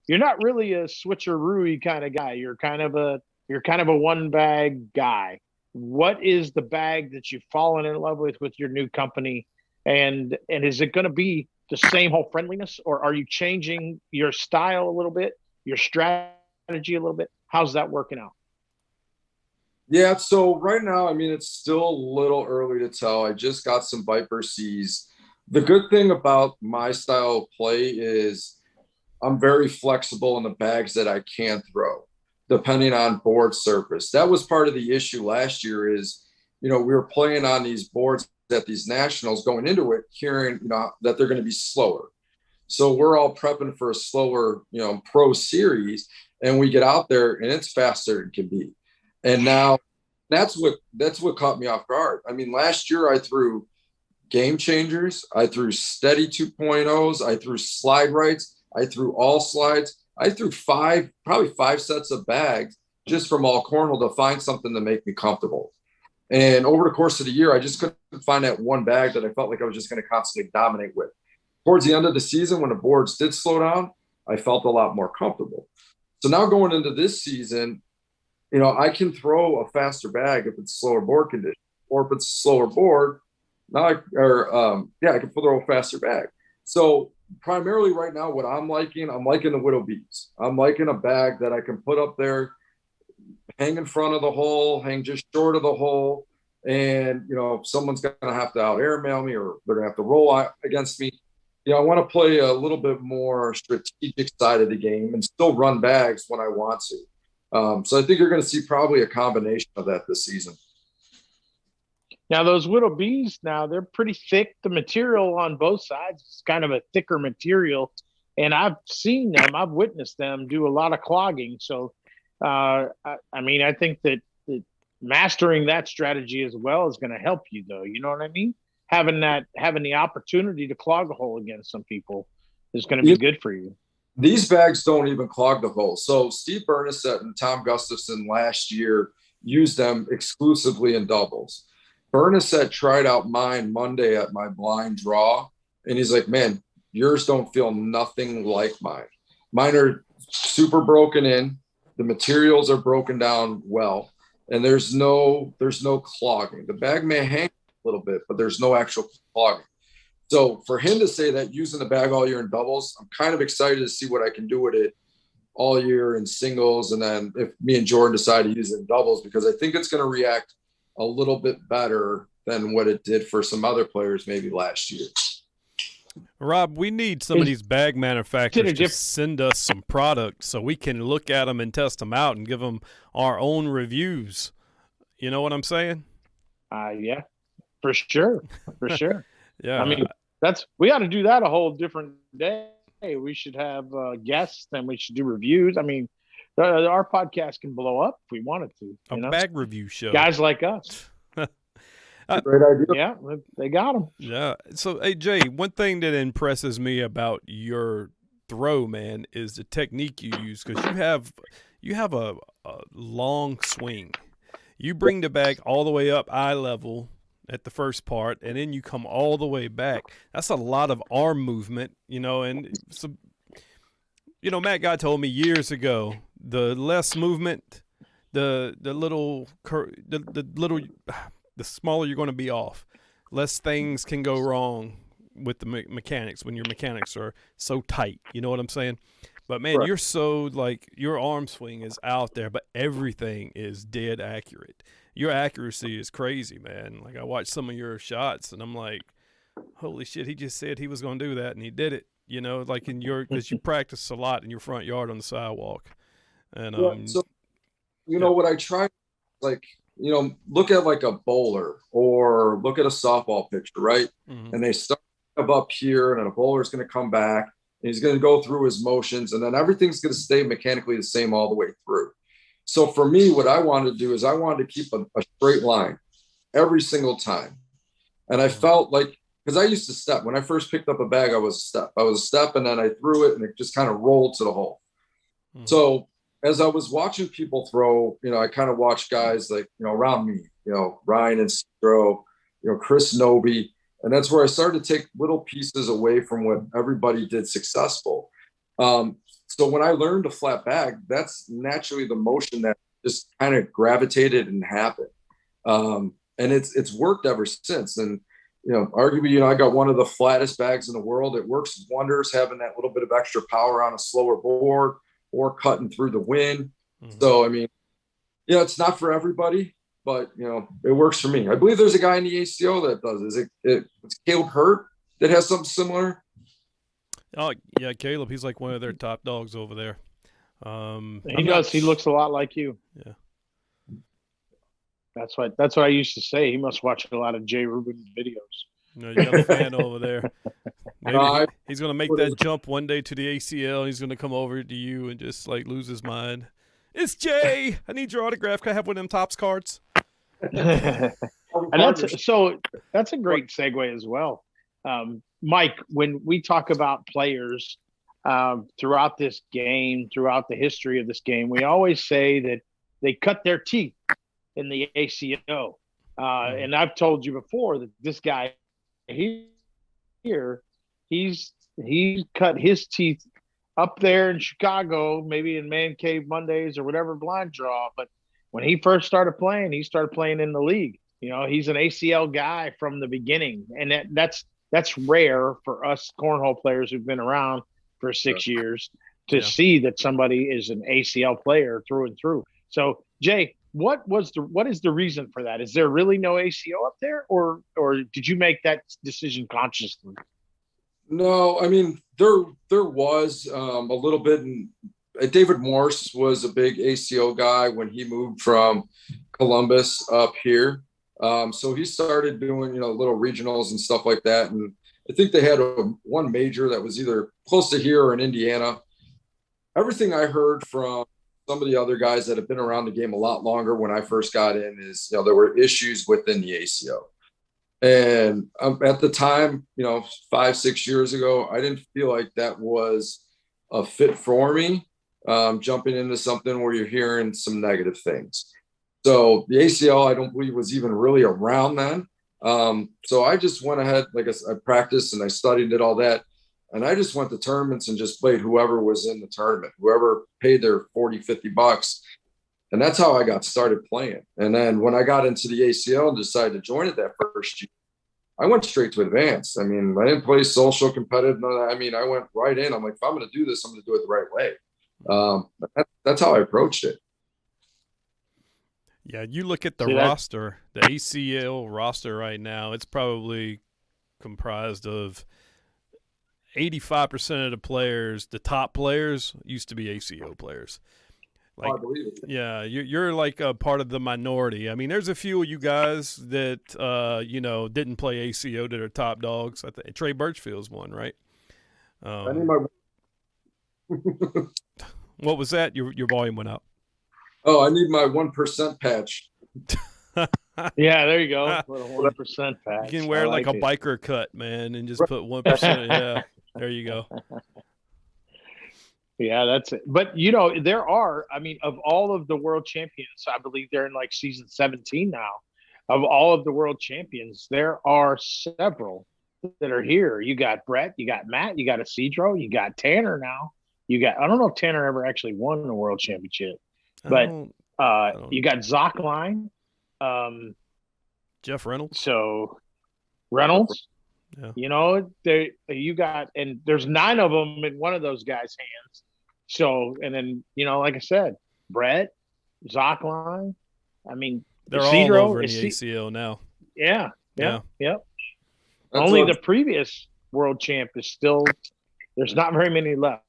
not really a switcheroo kind of guy. You're kind of a one bag guy. What is the bag that you've fallen in love with your new company? And is it going to be the same whole friendliness, or are you changing your style a little bit, your strategy a little bit? How's that working out? Yeah, so right now, it's still a little early to tell. I just got some Viper C's. The good thing about my style of play is I'm very flexible in the bags that I can throw, depending on board surface. That was part of the issue last year is, we were playing on these boards at these nationals going into it, hearing, that they're going to be slower. So we're all prepping for a slower, pro series, and we get out there and it's faster than it can be. And now that's what caught me off guard. Last year I threw Game Changers, I threw steady 2.0s, I threw slide rights, I threw all slides, I threw probably five sets of bags, just from all cornhole to find something to make me comfortable. And over the course of the year, I just couldn't find that one bag that I felt like I was just going to constantly dominate with. Towards the end of the season, when the boards did slow down, I felt a lot more comfortable. So now going into this season, I can throw a faster bag if it's slower board condition, or if it's a slower board, I can throw a faster bag. So primarily right now, what I'm liking the Widow Bees. I'm liking a bag that I can put up there, hang in front of the hole, hang just short of the hole. And, if someone's going to have to out airmail me or they're going to have to roll against me, I want to play a little bit more strategic side of the game and still run bags when I want to. So I think you're going to see probably a combination of that this season. Now, those Widow Bees, they're pretty thick. The material on both sides is kind of a thicker material. And I've seen them, I've witnessed them do a lot of clogging. So, I think that mastering that strategy as well is going to help you, though. You know what I mean? Having the opportunity to clog a hole against some people is going to be good for you. These bags don't even clog the hole. So Steve Bernasette and Tom Gustafson last year used them exclusively in doubles. Bernasette tried out mine Monday at my blind draw, and he's like, man, yours don't feel nothing like mine. Mine are super broken in. The materials are broken down well, and there's no clogging. The bag may hang a little bit, but there's no actual clogging. So for him to say that using the bag all year in doubles, I'm kind of excited to see what I can do with it all year in singles. And then if me and Jordan decide to use it in doubles, because I think it's going to react a little bit better than what it did for some other players maybe last year. Rob, we need some of these bag manufacturers to send us some products so we can look at them and test them out and give them our own reviews. You know what I'm saying? Yeah, for sure. For sure. Yeah. We ought to do that a whole different day. We should have guests and we should do reviews. Our podcast can blow up if we wanted to. A bag review show. Guys like us. Great idea. Yeah, they got them. Yeah. So, hey, Jay, one thing that impresses me about your throw, man, is the technique you use, because you have a long swing. You bring the bag all the way up eye level at the first part, and then you come all the way back. That's a lot of arm movement, and so, Matt Guy told me years ago, the less movement, the smaller you're going to be off, less things can go wrong with the mechanics when your mechanics are so tight. You know what I'm saying? But, man, You're so, your arm swing is out there, but everything is dead accurate. Your accuracy is crazy, man. I watched some of your shots, and I'm like, holy shit, he just said he was going to do that, and he did it, because you practice a lot in your front yard on the sidewalk. And what I try, look at a bowler or look at a softball pitcher, right? Mm-hmm. And they start up here, and then a bowler is going to come back, and he's going to go through his motions, and then everything's going to stay mechanically the same all the way through. So for me, what I wanted to do is I wanted to keep a straight line every single time. And I felt because I used to step. When I first picked up a bag, I was a step, and then I threw it, and it just kind of rolled to the hole. Mm-hmm. So as I was watching people throw, I kind of watched guys around me, Ryan and Stro, Chris Noby. And that's where I started to take little pieces away from what everybody did successful. So when I learned a flat bag, that's naturally the motion that just kind of gravitated and happened. And it's worked ever since. And, arguably, I got one of the flattest bags in the world. It works wonders having that little bit of extra power on a slower board or cutting through the wind. Mm-hmm. So, it's not for everybody, but, it works for me. I believe there's a guy in the ACL that does it. It's Caleb Hurt that has something similar. Oh, yeah, Caleb. He's one of their top dogs over there. He does. He looks a lot like you. Yeah. That's what I used to say. He must watch a lot of Jay Rubin videos. No, you got a fan over there. Maybe he's going to make that jump one day to the ACL. He's going to come over to you and just lose his mind. It's Jay. I need your autograph. Can I have one of them Topps cards? And that's a great segue as well. Mike, when we talk about players throughout this game, throughout the history of this game, we always say that they cut their teeth in the ACL. And I've told you before that this guy here, he's cut his teeth up there in Chicago, maybe in Man Cave Mondays or whatever blind draw. But when he first started playing, he started playing in the league. You know, he's an ACL guy from the beginning, and that's rare for us cornhole players who've been around for 6 years to see that somebody is an ACL player through and through. So, Jay, what is the reason for that? Is there really no ACL up there, or did you make that decision consciously? No, I mean there was a little bit. David Morse was a big ACL guy when he moved from Columbus up here. So he started doing little regionals and stuff like that. And I think they had one major that was either close to here or in Indiana. Everything I heard from some of the other guys that have been around the game a lot longer when I first got in is there were issues within the ACL. And at the time, 5-6 years ago, I didn't feel like that was a fit for me, jumping into something where you're hearing some negative things. So the ACL, I don't believe, was even really around then. So I just went ahead, like I practiced and I studied it, all that. And I just went to tournaments and just played whoever was in the tournament, whoever paid their $40-$50. And that's how I got started playing. And then when I got into the ACL and decided to join it that first year, I went straight to advanced. I mean, I didn't play social competitive. None of that. I mean, I went right in. I'm like, if I'm going to do this, I'm going to do it the right way. That's how I approached it. Yeah, you look at the roster, the ACL roster right now, it's probably comprised of 85% of the players, the top players, used to be ACO players. Like, I believe it. Yeah, you're like a part of the minority. I mean, there's a few of you guys that didn't play ACO that are top dogs. I think Trey Birchfield's one, right? I need my. What was that? Your volume went up. Oh, I need my 1% patch. Yeah, there you go. Put a 1% patch. You can wear like a biker cut, man, and just put 1%. Yeah, there you go. Yeah, that's it. But there are, I mean, of all of the world champions, I believe they're in like season 17 now. Of all of the world champions, there are several that are here. You got Brett, you got Matt, you got Isidro, you got Tanner now. I don't know if Tanner ever actually won the world championship, but you got Zockline, Jeff Reynolds. So Reynolds, you got, and there's 9 of them in one of those guys' hands. So, and then, like I said, Brett, Zockline, I mean, they're all over in the ACL now. Yeah. Only the previous world champ is still, there's not very many left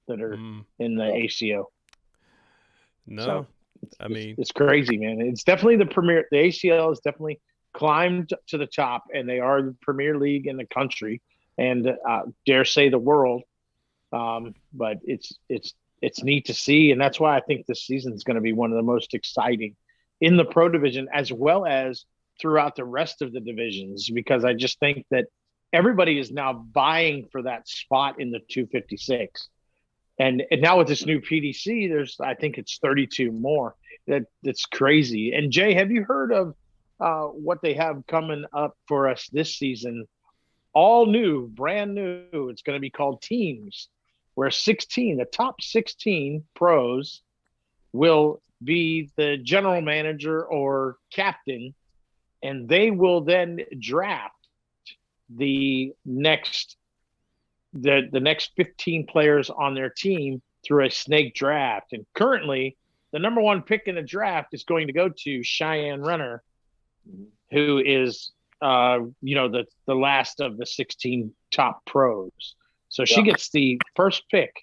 that are in the ACO. No, so I mean, it's crazy, man. It's definitely the premier. The ACL has definitely climbed to the top, and they are the premier league in the country, and dare say the world. But it's neat to see, and that's why I think this season is going to be one of the most exciting in the pro division, as well as throughout the rest of the divisions, because I just think that everybody is now vying for that spot in the 256. And now with this new PDC, I think it's 32 more. That's crazy. And Jay, have you heard of what they have coming up for us this season? All new, brand new. It's going to be called Teams, where the top 16 pros will be the general manager or captain, and they will then draft the next 15 players on their team through a snake draft. And currently, the number 1 pick in the draft is going to go to Cheyenne Renner, who is, the last of the 16 top pros. So she gets the first pick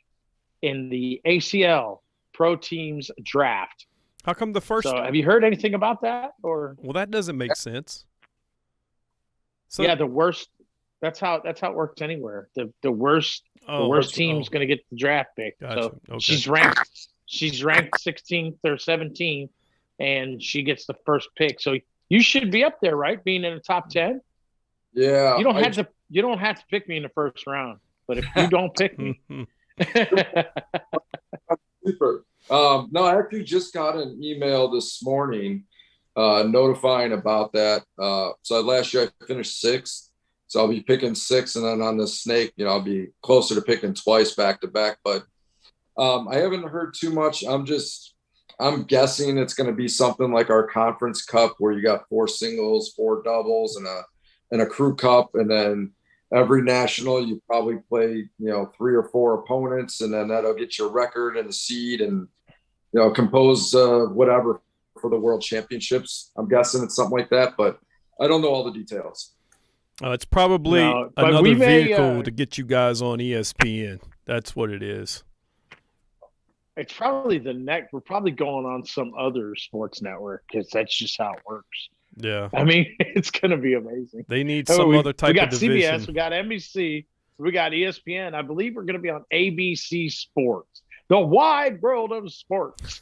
in the ACL Pro Teams draft. How come the first? So have you heard anything about that? Or that doesn't make sense. So yeah, the worst. That's how it works anywhere. The worst team's going to get the draft pick. Gotcha. So Okay. she's ranked 16th or 17th, and she gets the first pick. So you should be up there, right? Being in the top 10. Yeah. You don't have to pick me in the first round, but if you don't pick me, No, I actually just got an email this morning notifying about that. So last year I finished sixth. So I'll be picking six, and then on the snake, I'll be closer to picking twice back to back. But I haven't heard too much. I'm guessing it's going to be something like our conference cup, where you got 4 singles, 4 doubles, and a crew cup, and then every national you probably play 3 or 4 opponents, and then that'll get your record and the seed, and compose whatever for the world championships. I'm guessing it's something like that, but I don't know all the details. It's probably another vehicle to get you guys on ESPN. That's what it is. It's probably we're probably going on some other sports network, because that's just how it works. Yeah. I mean, it's going to be amazing. They need some other type of division. We got CBS, we got NBC, we got ESPN. I believe we're going to be on ABC Sports, the wide world of sports.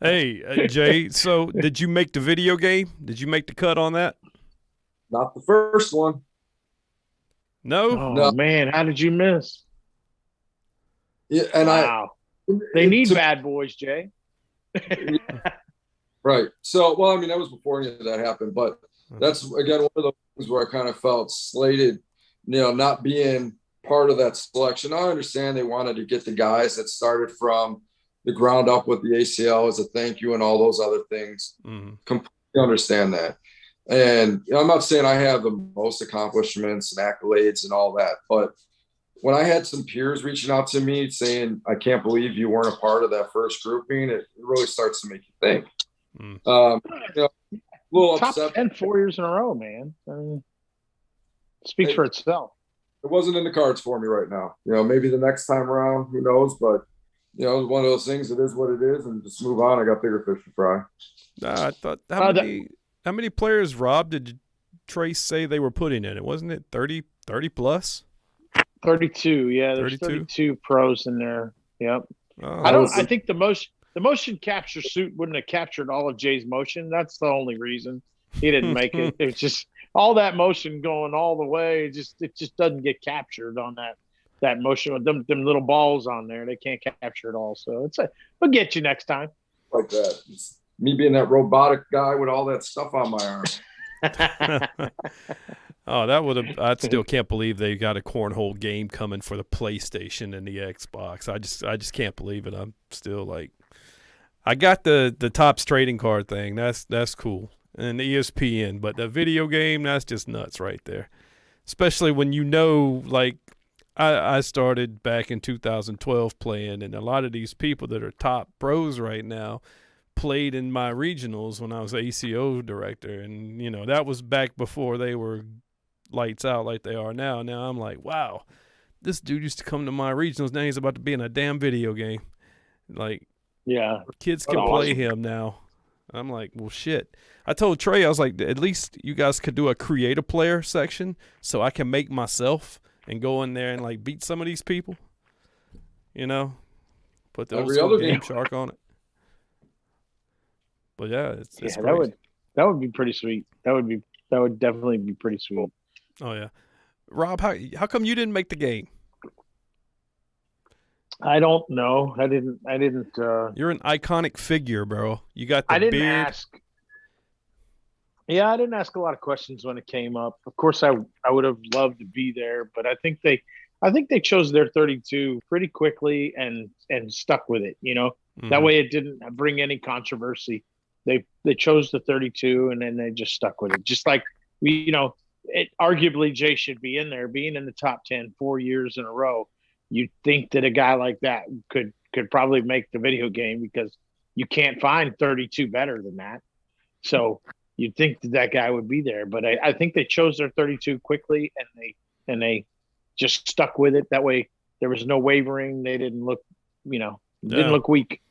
Hey, Jay, so did you make the video game? Did you make the cut on that? Not the first one. No? Oh, no. Man, how did you miss? Yeah, and wow. They need bad boys, Jay. Right. So, well, I mean, that was before any of that happened, but that's, again, one of those things where I kind of felt slated, not being part of that selection. I understand they wanted to get the guys that started from the ground up with the ACL as a thank you and all those other things. Completely understand that. And I'm not saying I have the most accomplishments and accolades and all that, but when I had some peers reaching out to me saying, I can't believe you weren't a part of that first grouping, it really starts to make you think. A little Top upset. 10 4 years in a row, man. I mean, speaks for itself. It wasn't in the cards for me right now. Maybe the next time around, who knows? But, it was one of those things. It is what it is, and just move on. I got bigger fish to fry. I thought, how many players, Rob, did Trace say they were putting in it? Wasn't it 30 plus? 32, yeah. There's 32 pros in there. Yep. I think the motion capture suit wouldn't have captured all of Jay's motion. That's the only reason he didn't make it. It's just all that motion going all the way. It just doesn't get captured on that motion with them little balls on there. They can't capture it all. So we'll get you next time. Like that. It's me being that robotic guy with all that stuff on my arm. Oh, I still can't believe they got a cornhole game coming for the PlayStation and the Xbox. I just can't believe it. I'm still like, I got the Topps trading card thing. That's cool. And the ESPN, but the video game, that's just nuts right there. Especially when like I started back in 2012 playing, and a lot of these people that are top pros right now played in my regionals when I was ACO director, and that was back before they were lights out like they are now. Now I'm like, wow, this dude used to come to my regionals. Now he's about to be in a damn video game. Like, yeah, kids can play him now. I'm like, well, shit. I told Trey, I was like, at least you guys could do a create a player section so I can make myself and go in there and like beat some of these people. Put the old school Game Shark on it. But yeah, it's crazy. That would be pretty sweet. That would definitely be pretty sweet. Oh yeah, Rob, how come you didn't make the game? I don't know. I didn't. You're an iconic figure, bro. You got the beard. Ask. Yeah, I didn't ask a lot of questions when it came up. Of course, I would have loved to be there, but I think they chose their 32 pretty quickly and stuck with it. That way it didn't bring any controversy. They chose the 32 and then they just stuck with it. Just like arguably Jay should be in there, being in the top 10 4 years in a row. You'd think that a guy like that could probably make the video game, because you can't find 32 better than that. So you'd think that guy would be there, but I think they chose their 32 quickly and they just stuck with it. That way there was no wavering. They didn't look, didn't look weak.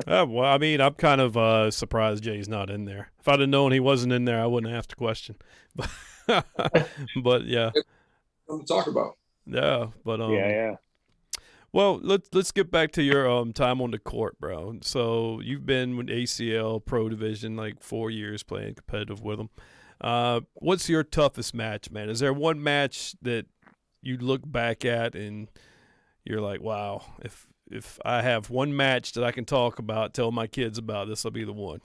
Well, I mean, I'm kind of surprised Jay's not in there. If I'd have known he wasn't in there, I wouldn't have asked the question. But yeah, something to talk about. Yeah, but yeah. Well, let's get back to your time on the court, bro. So you've been with ACL Pro Division like 4 years playing competitive with them. What's your toughest match, man? Is there one match that you look back at and you're like, wow, if I have one match that I can talk about, tell my kids about, this will be the one.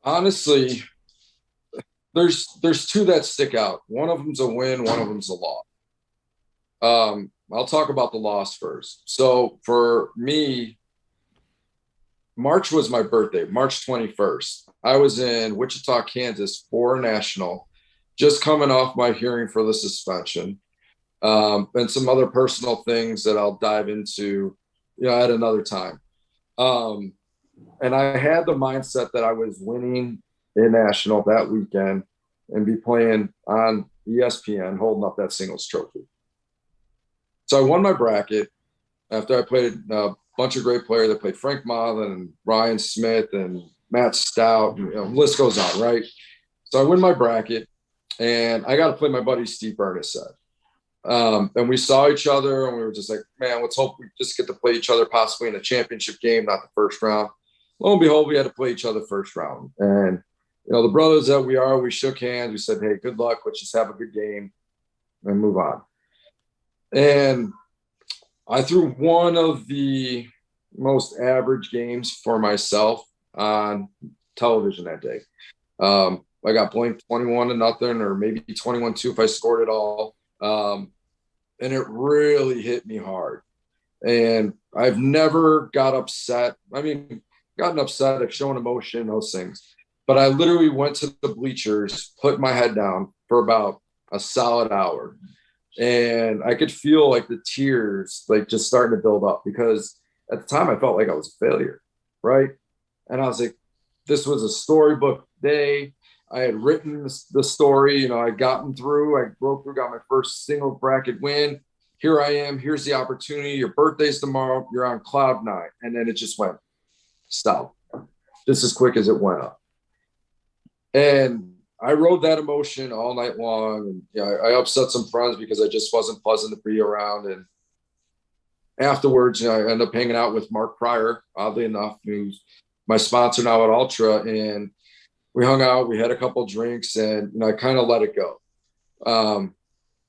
Honestly, there's two that stick out. One of them's a win, one of them's a loss. I'll talk about the loss first. So for me, March was my birthday, March 21st. I was in Wichita, Kansas for a national, just coming off my hearing for the suspension, and some other personal things that I'll dive into, at another time. And I had the mindset that I was winning a national that weekend and be playing on ESPN, holding up that singles trophy. So I won my bracket after I played a bunch of great players. I played Frank Modlin and Ryan Smith and Matt Stout, and, list goes on, right? So I win my bracket, and I got to play my buddy Steve Bernased. And we saw each other, and we were just like, man, let's hope we just get to play each other possibly in a championship game, not the first round. Lo and behold, we had to play each other first round. And, the brothers that we are, we shook hands. We said, hey, good luck. Let's just have a good game and move on. And I threw one of the most average games for myself on television that day. I got blanked 21-0 or maybe 21-2 if I scored it all. And it really hit me hard. And I've never got upset. I mean, gotten upset. I've shown emotion, those things. But I literally went to the bleachers, put my head down for about a solid hour. And I could feel like the tears like just starting to build up, because at the time I felt like I was a failure, right? And I was like, this was a storybook day. I had written the story, I'd gotten through, I broke through, got my first single bracket win. Here I am, here's the opportunity. Your birthday's tomorrow, you're on cloud 9. And then it just went stop, just as quick as it went up. And I rode that emotion all night long. And I upset some friends because I just wasn't pleasant to be around. And afterwards, I ended up hanging out with Mark Pryor, oddly enough, who's my sponsor now at Ultra. And we hung out, we had a couple drinks, and I kind of let it go.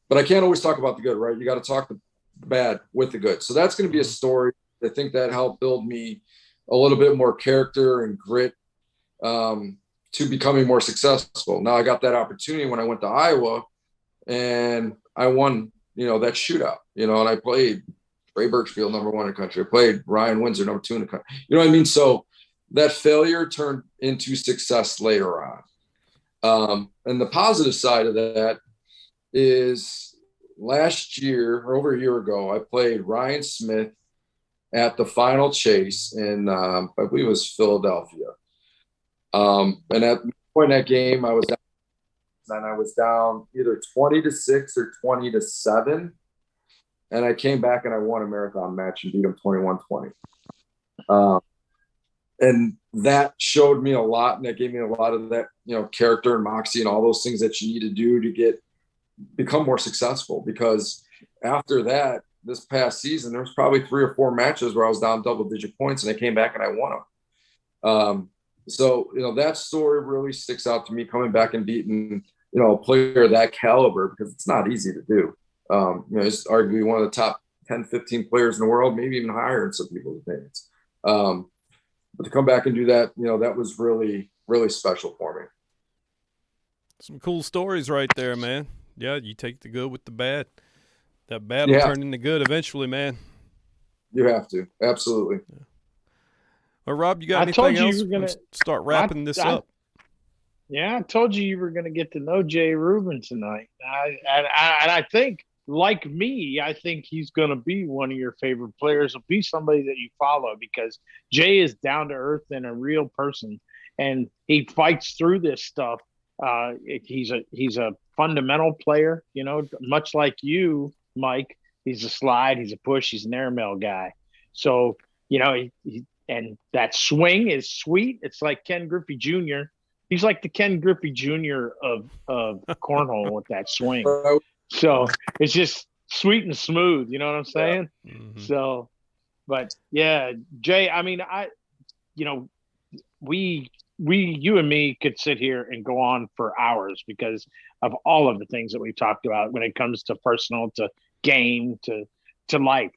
But I can't always talk about the good, right? You got to talk the bad with the good. So that's going to be a story. I think that helped build me a little bit more character and grit to becoming more successful. Now I got that opportunity when I went to Iowa, and I won, that shootout, and I played Ray Birchfield, number 1 in the country. I played Ryan Windsor, number 2 in the country. You know what I mean? So that failure turned into success later on. And the positive side of that is last year, or over a year ago, I played Ryan Smith at the final chase in, I believe it was Philadelphia. And at the point in that game, I was down either 20-6 or 20-7. And I came back and I won a marathon match and beat him 21-20. And that showed me a lot, and that gave me a lot of that, character and moxie and all those things that you need to do to become more successful. Because after that, this past season, there was probably 3 or 4 matches where I was down double-digit points, and I came back and I won them. So, that story really sticks out to me, coming back and beating, a player of that caliber, because it's not easy to do. It's arguably one of the top 10, 15 players in the world, maybe even higher in some people's opinions. But to come back and do that, that was really, really special for me. Some cool stories right there, man. Yeah, you take the good with the bad. That bad will turn into good eventually, man. You have to. Absolutely. Yeah. Well, Rob, you got anything else? We're gonna start wrapping this up. Yeah, I told you were going to get to know Jay Rubin tonight. And I think, like me, I think he's going to be one of your favorite players. He'll be somebody that you follow, because Jay is down to earth and a real person, and he fights through this stuff. He's a fundamental player, much like you, Mike. He's a slide, he's a push, he's an airmail guy. So, and that swing is sweet. It's like Ken Griffey Jr. He's like the Ken Griffey Jr. of cornhole with that swing. So it's just sweet and smooth. You know what I'm saying? Yeah. Mm-hmm. So, but yeah, Jay, I mean, you and me could sit here and go on for hours because of all of the things that we've talked about when it comes to personal, to game, to to life,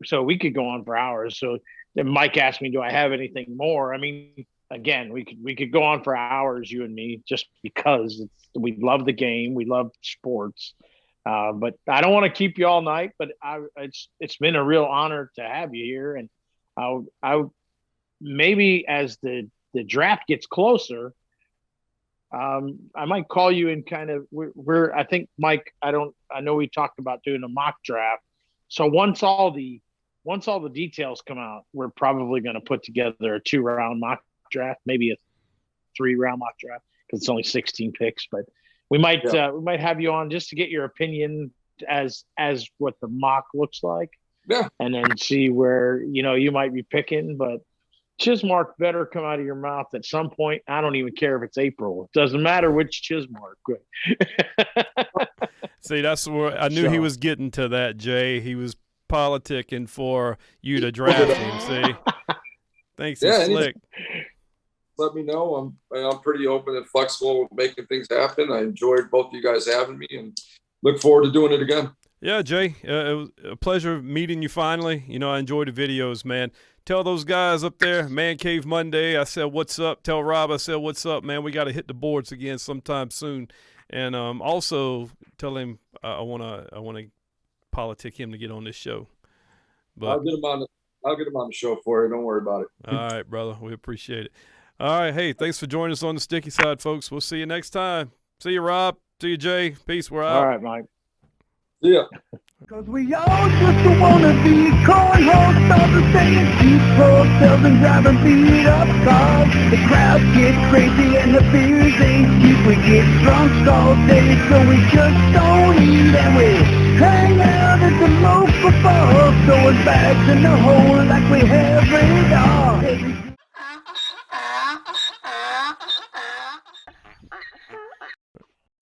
so we could go on for hours. So then Mike asked me, do I have anything more? I mean, again, we could go on for hours, you and me, just because we love the game. We love sports. But I don't want to keep you all night, but it's been a real honor to have you here. And I maybe as the draft gets closer, I might call you and kind of I think Mike, I know we talked about doing a mock draft. So once all the details come out, we're probably going to put together a 2-round mock draft, maybe a 3-round mock draft, because it's only 16 picks. But we might have you on just to get your opinion as what the mock looks like. Yeah. And then see where, you might be picking. But Chismark better come out of your mouth at some point. I don't even care if it's April. It doesn't matter which Chismark. See, that's where I knew he was getting to that, Jay. He was politicking for you to draft him, see? Thanks, slick. Let me know. I'm pretty open and flexible with making things happen. I enjoyed both of you guys having me and look forward to doing it again. Yeah, Jay, it was a pleasure meeting you finally. I enjoyed the videos, man. Tell those guys up there, Man Cave Monday, I said, what's up? Tell Rob, I said, what's up, man? We got to hit the boards again sometime soon. And also tell him I want to politic him to get on this show. But I'll get him on the show for you. Don't worry about it. All right, brother. We appreciate it. All right. Hey, thanks for joining us on the Sticky Side, folks. We'll see you next time. See you, Rob. See you, Jay. Peace. We're out. All right, Mike. See ya. Cause we all just wanna be cornhole stars saying keep ourselves and driving beat up cars. The crowd gets crazy and the beers ain't cheap. We get drunk all day so we just don't eat. And we hang out at the local bar, throwing bags in the hole like we have it all.